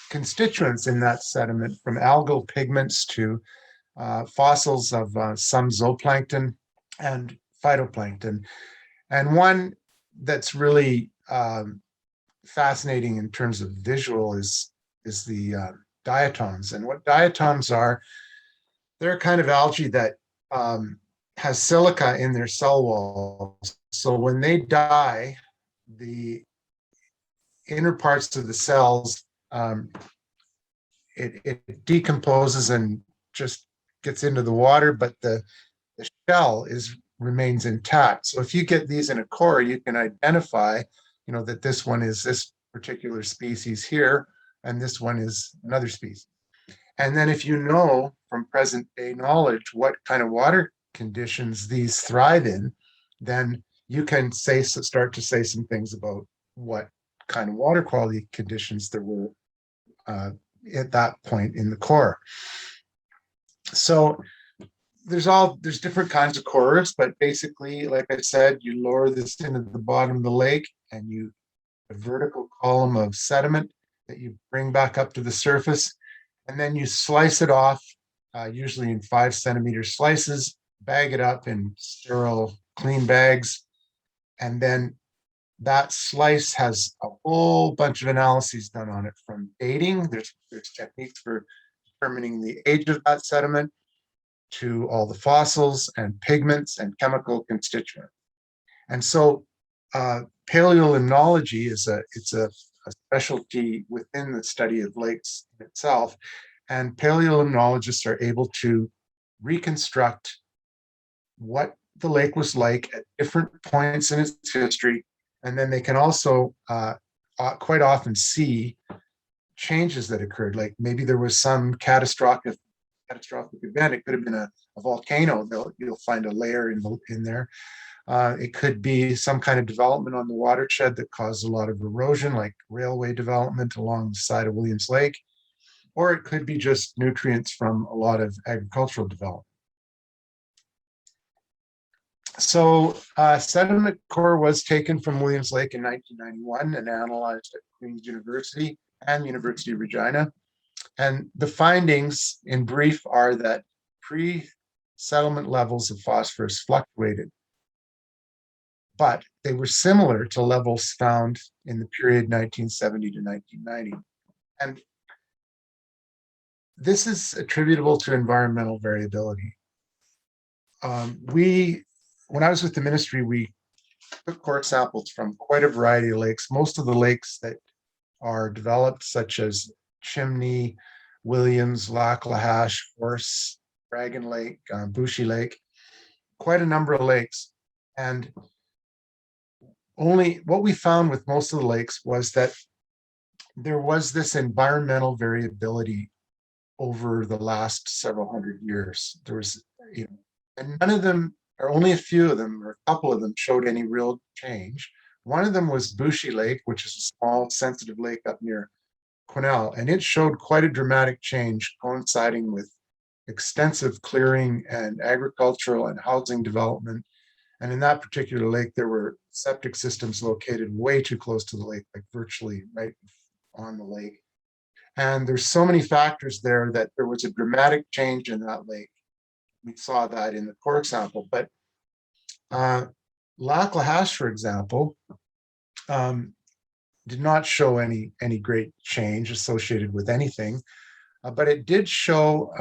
constituents in that sediment, from algal pigments to fossils of some zooplankton and phytoplankton. And one that's really fascinating in terms of visual is the diatoms. And what diatoms are, they're a kind of algae that has silica in their cell walls. So when they die, the inner parts of the cells, it decomposes and just gets into the water, but the shell remains intact. So if you get these in a core, you can identify, that this one is this particular species here, and this one is another species. And then if you know from present day knowledge what kind of water conditions these thrive in, then you can start to say some things about what kind of water quality conditions there were at that point in the core. So there's different kinds of cores, but basically, like I said, you lower this into the bottom of the lake, and you a vertical column of sediment that you bring back up to the surface, and then you slice it off, usually in 5 centimeter slices, bag it up in sterile, clean bags, and then that slice has a whole bunch of analyses done on it, from dating. There's techniques for determining the age of that sediment, to all the fossils and pigments and chemical constituents. And so paleolimnology is a specialty within the study of lakes itself. And paleolimnologists are able to reconstruct what the lake was like at different points in its history. And then they can also quite often see changes that occurred. Like maybe there was some catastrophic catastrophic event. It could have been a volcano. You'll find a layer in there. It could be some kind of development on the watershed that caused a lot of erosion, like railway development along the side of Williams Lake, or it could be just nutrients from a lot of agricultural development. So sediment core was taken from Williams Lake in 1991 and analyzed at Queen's University and University of Regina. And the findings in brief are that pre-settlement levels of phosphorus fluctuated, but they were similar to levels found in the period 1970 to 1990. And this is attributable to environmental variability. When I was with the ministry, we took core samples from quite a variety of lakes. Most of the lakes that are developed, such as Chimney, Williams, Lac La Hache, Horse, Dragon Lake, Bushy Lake, quite a number of lakes. And only what we found with most of the lakes was that there was this environmental variability over the last several hundred years. There was, and none of them, or only a few of them, or a couple of them, showed any real change. One of them was Bushy Lake, which is a small, sensitive lake up near Quesnel, and it showed quite a dramatic change coinciding with extensive clearing and agricultural and housing development. And in that particular lake, there were septic systems located way too close to the lake, like virtually right on the lake. And there's so many factors there that there was a dramatic change in that lake. We saw that in the core sample, but Lac La Hache, for example, did not show any great change associated with anything, but it did show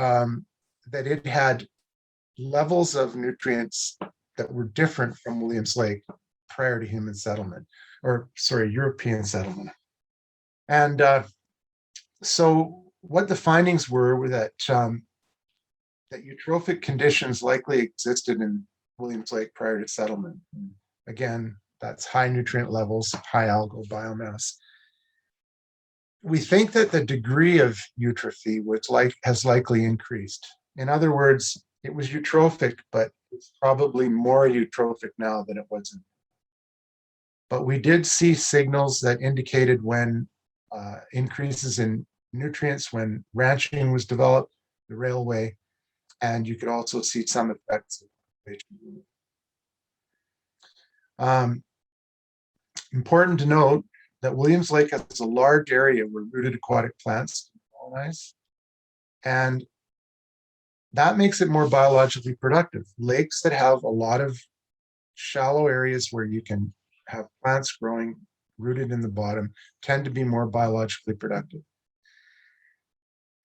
that it had levels of nutrients that were different from Williams Lake prior to human settlement, or sorry, European settlement. And so what the findings were that that eutrophic conditions likely existed in Williams Lake prior to settlement. And again, that's high nutrient levels, high algal biomass. We think that the degree of eutrophy has likely increased. In other words, it was eutrophic, but it's probably more eutrophic now than it was. But we did see signals that indicated when increases in nutrients when ranching was developed, the railway, and you could also see some effects of important to note that Williams Lake has a large area where rooted aquatic plants colonize, and that makes it more biologically productive. Lakes that have a lot of shallow areas where you can have plants growing rooted in the bottom tend to be more biologically productive.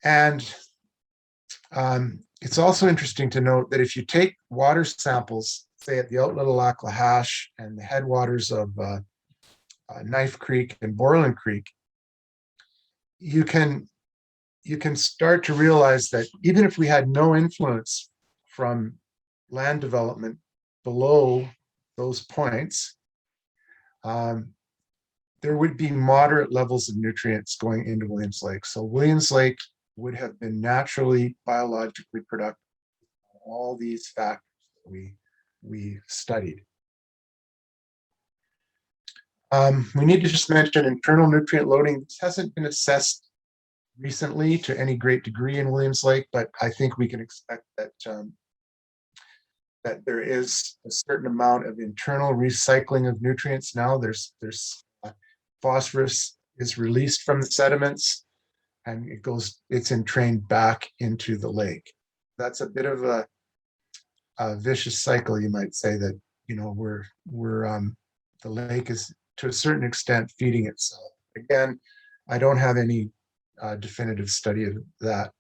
And it's also interesting to note that if you take water samples, say at the outlet of Lac La Hache and the headwaters of Knife Creek and Borland Creek, you can start to realize that even if we had no influence from land development below those points, there would be moderate levels of nutrients going into Williams Lake. So Williams Lake would have been naturally biologically productive. All these factors that we studied. We need to just mention internal nutrient loading. This hasn't been assessed recently to any great degree in Williams Lake, but I think we can expect that that there is a certain amount of internal recycling of nutrients now. There's phosphorus is released from the sediments, and it's entrained back into the lake. That's a bit of a vicious cycle, you might say, that the lake is to a certain extent feeding itself. Again, I don't have any definitive study of that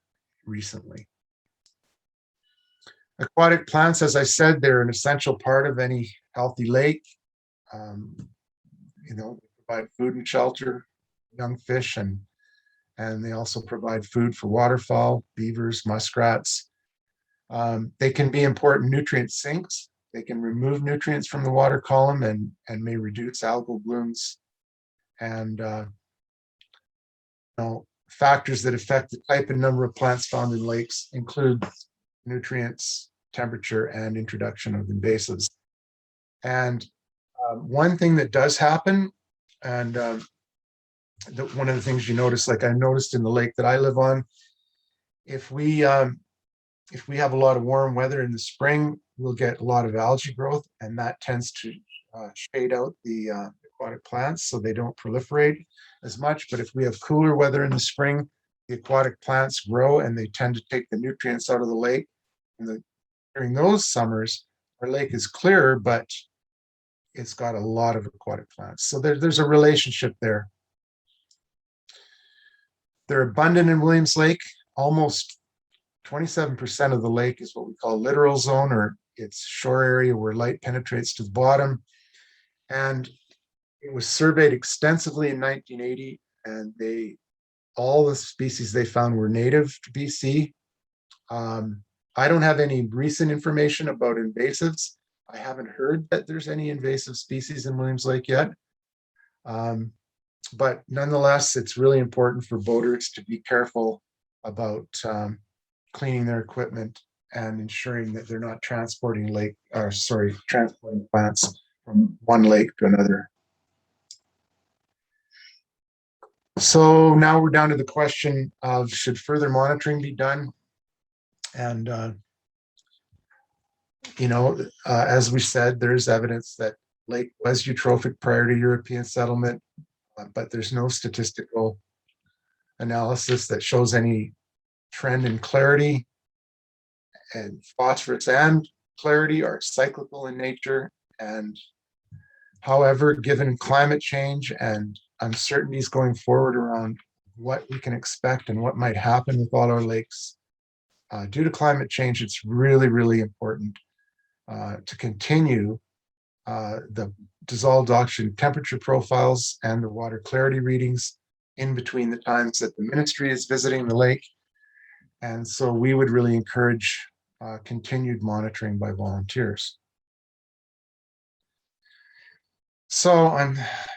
recently. Aquatic plants, as I said, they're an essential part of any healthy lake. Provide food and shelter, young fish, and they also provide food for waterfowl, beavers, muskrats. They can be important nutrient sinks. They can remove nutrients from the water column and may reduce algal blooms. And factors that affect the type and number of plants found in lakes include nutrients, temperature, and introduction of invasives. And one thing that does happen, and one of the things you notice, like I noticed in the lake that I live on, if we have a lot of warm weather in the spring, we'll get a lot of algae growth, and that tends to shade out the aquatic plants so they don't proliferate as much. But if we have cooler weather in the spring, the aquatic plants grow and they tend to take the nutrients out of the lake. And during those summers, our lake is clearer, but it's got a lot of aquatic plants. So there's a relationship there. They're abundant in Williams Lake. Almost 27% of the lake is what we call littoral zone, or it's shore area where light penetrates to the bottom. And it was surveyed extensively in 1980, and all the species they found were native to BC. I don't have any recent information about invasives. I haven't heard that there's any invasive species in Williams Lake yet. But nonetheless, it's really important for boaters to be careful about cleaning their equipment and ensuring that they're not transporting plants from one lake to another. So now we're down to the question of, should further monitoring be done? And as we said, there's evidence that lake was eutrophic prior to European settlement, but there's no statistical analysis that shows any trend in clarity. And phosphorus and clarity are cyclical in nature. And however, given climate change and uncertainties going forward around what we can expect and what might happen with all our lakes, due to climate change, it's really, really important to continue the dissolved oxygen temperature profiles and the water clarity readings in between the times that the ministry is visiting the lake. And so we would really encourage continued monitoring by volunteers. So I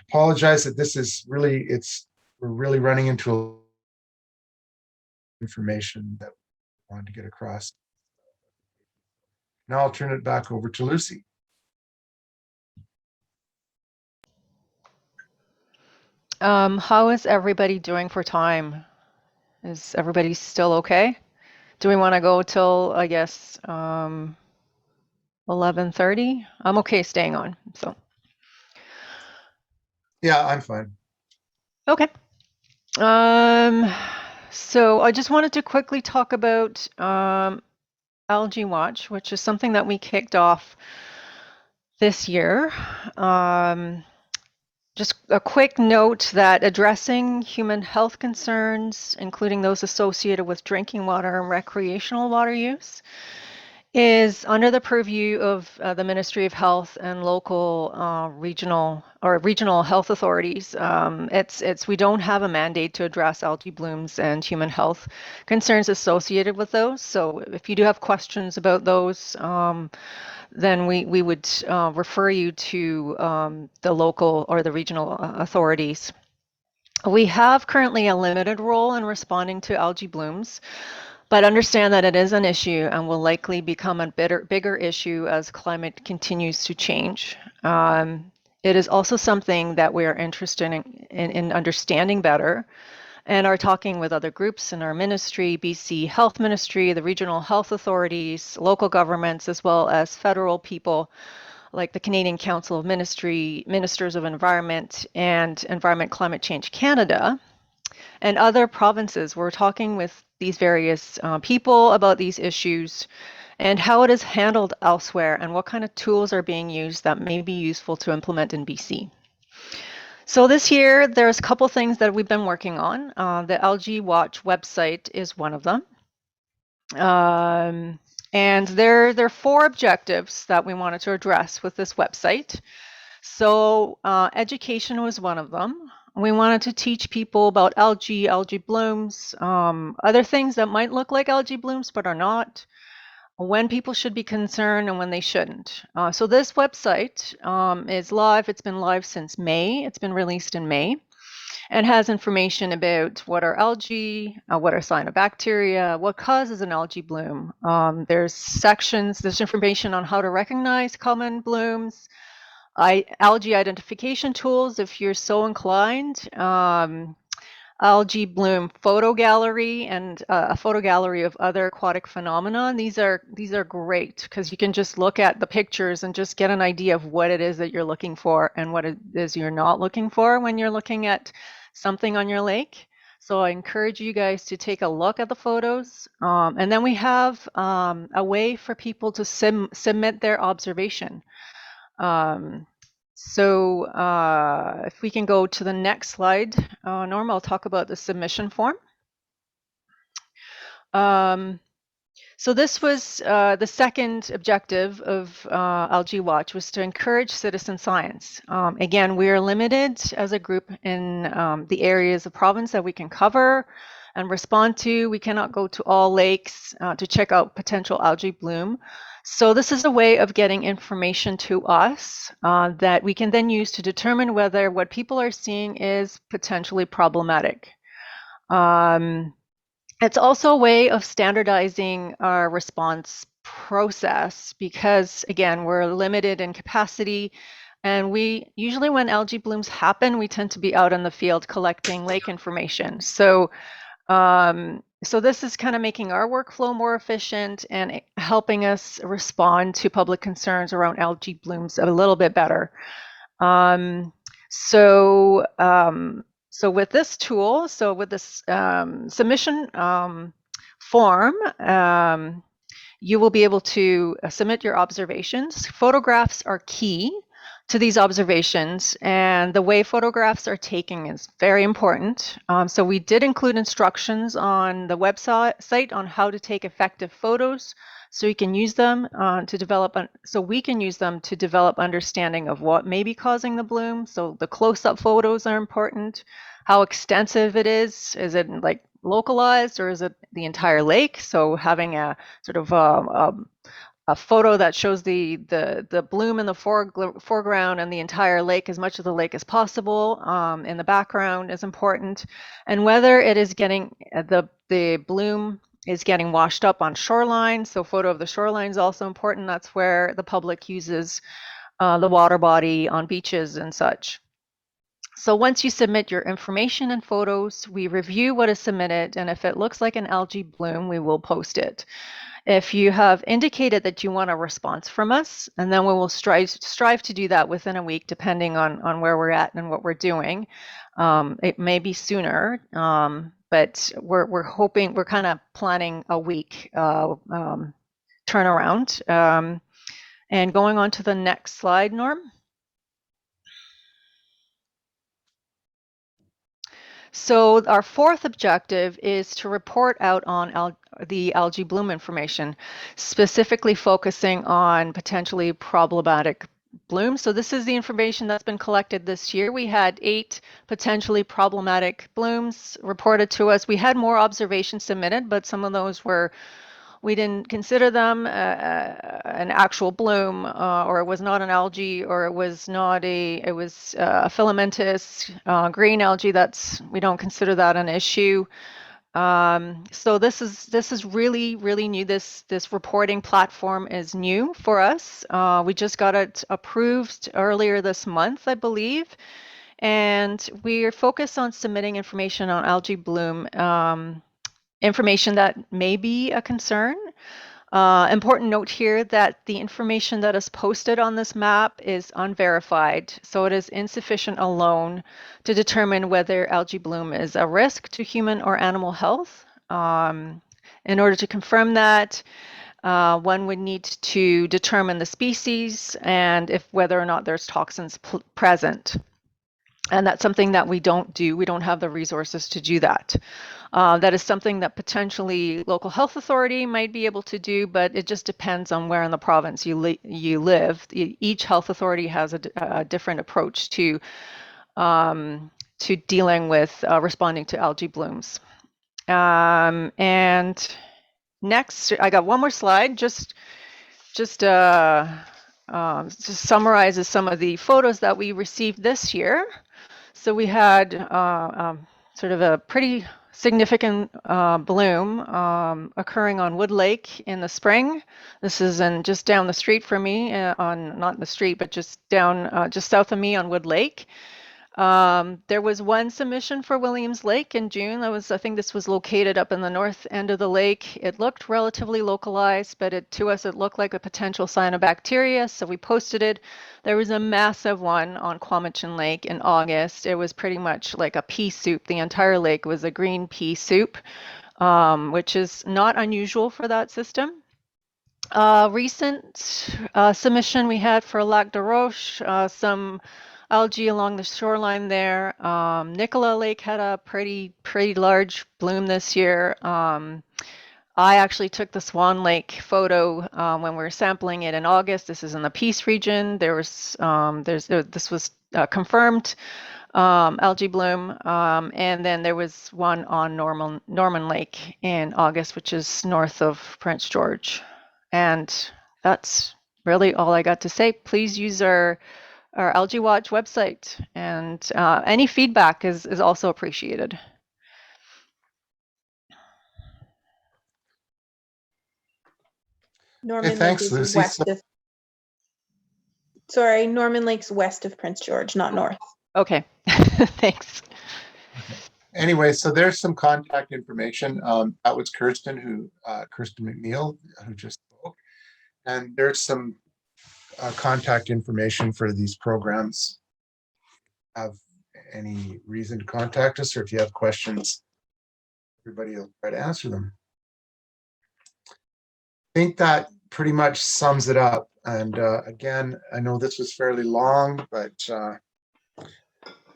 apologize that this is really, we're really running into information that we wanted to get across. Now I'll turn it back over to Lucie. How is everybody doing for time? Is everybody still okay? Do we want to go till, I guess, 11:30? I'm okay staying on, so. Yeah, I'm fine. Okay. So I just wanted to quickly talk about Algae Watch, which is something that we kicked off this year. Just a quick note that addressing human health concerns, including those associated with drinking water and recreational water use, is under the purview of the Ministry of Health and local regional health authorities. We don't have a mandate to address algae blooms and human health concerns associated with those. So if you do have questions about those, then we would refer you to the local or the regional authorities. We have currently a limited role in responding to algae blooms, but understand that it is an issue and will likely become a bigger issue as climate continues to change. It is also something that we are interested in understanding better, and are talking with other groups in our ministry, BC Health Ministry, the regional health authorities, local governments, as well as federal people like the Canadian Council of Ministers of Environment and Environment Climate Change Canada, and other provinces. We're talking with these various people about these issues and how it is handled elsewhere and what kind of tools are being used that may be useful to implement in BC. So this year, there's a couple things that we've been working on. The Algae Watch website is one of them. And there are 4 objectives that we wanted to address with this website. So education was one of them. We wanted to teach people about algae blooms, other things that might look like algae blooms but are not, when people should be concerned and when they shouldn't. So this website is live. It's been live since May. It's been released in May. and has information about what are algae, what are cyanobacteria, what causes an algae bloom. There's information on how to recognize common blooms, algae identification tools if you're so inclined, algae bloom photo gallery, and a photo gallery of other aquatic phenomena. These are great because you can just look at the pictures and just get an idea of what it is that you're looking for and what it is you're not looking for when you're looking at something on your lake. So I encourage you guys to take a look at the photos. And then we have a way for people to submit their observation. If we can go to the next slide, Norm, I'll talk about the submission form. So this was the second objective of Algae Watch, was to encourage citizen science. Again, we are limited as a group in the areas of province that we can cover and respond to. We cannot go to all lakes to check out potential algae bloom. So this is a way of getting information to us that we can then use to determine whether what people are seeing is potentially problematic. It's also a way of standardizing our response process because, again, we're limited in capacity. And we usually, when algae blooms happen, we tend to be out in the field collecting lake information. So this is kind of making our workflow more efficient and helping us respond to public concerns around algae blooms a little bit better. So with this tool, with this submission form, you will be able to submit your observations. Photographs are key to these observations, and the way photographs are taken is very important. So we did include instructions on the website on how to take effective photos, so you can use them to develop. So we can use them to develop understanding of what may be causing the bloom. So the close-up photos are important. How extensive it is it like localized, or is it the entire lake? So having a sort of a photo that shows the bloom in the foreground and the entire lake, as much of the lake as possible, in the background is important. And whether it is getting the bloom is getting washed up on shoreline. So photo of the shoreline is also important. That's where the public uses the water body on beaches and such. So once you submit your information and photos, we review what is submitted, and if it looks like an algae bloom, we will post it. If you have indicated that you want a response from us, and then we will strive to do that within a week, depending on where we're at and what we're doing. It may be sooner, but we're hoping, we're kind of planning a week turnaround. And going on to the next slide, Norm. So our fourth objective is to report out on the algae bloom information, specifically focusing on potentially problematic blooms. So this is the information that's been collected this year. We had 8 potentially problematic blooms reported to us. We had more observations submitted, but some of those we didn't consider them an actual bloom, or it was not an algae, or it was a filamentous green algae. We don't consider that an issue. So this is really, really new. This reporting platform is new for us. We just got it approved earlier this month, I believe. And we are focused on submitting information on algae bloom, information that may be a concern. Important note here that the information that is posted on this map is unverified, so it is insufficient alone to determine whether algae bloom is a risk to human or animal health. In order to confirm that, one would need to determine the species and whether or not there's toxins present. And that's something that we don't do. We don't have the resources to do that. That is something that potentially local health authority might be able to do, but it just depends on where in the province you live. Each health authority has a different approach to dealing with responding to algae blooms. And next, I got one more slide. Just summarizes some of the photos that we received this year. So we had sort of a pretty significant bloom occurring on Wood Lake in the spring. This is just down the street from me, not in the street, but just down, just south of me on Wood Lake. There was one submission for Williams Lake in June. I think this was located up in the north end of the lake. It looked relatively localized, but to us, it looked like a potential cyanobacteria. So we posted it. There was a massive one on Quamachin Lake in August. It was pretty much like a pea soup. The entire lake was a green pea soup, which is not unusual for that system. Recent submission we had for Lac de Roche, some algae along the shoreline there. Nicola Lake had a pretty large bloom this year. I actually took the Swan Lake photo when we were sampling it in August. This is in the Peace region. This was confirmed algae bloom, and then there was one on Norman Lake in August, which is north of Prince George. And that's really all I got to say. Please use our Algae Watch website, and any feedback is also appreciated. Norman Okay, thanks, Lake is Lucie. west of. Sorry, Norman Lake's west of Prince George, not north. Okay, thanks. Okay. Anyway, so there's some contact information. That was Kirsten McNeil, who just spoke. And there's some contact information for these programs. Have any reason to contact us, or if you have questions, everybody will try to answer them. I think that pretty much sums it up. And again, I know this was fairly long, but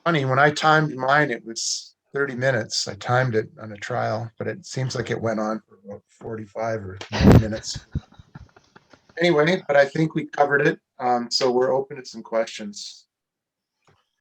funny, when I timed mine, it was 30 minutes. I timed it on a trial, but it seems like it went on for about 45 or 90 minutes. Anyway, but I think we covered it. So we're open to some questions.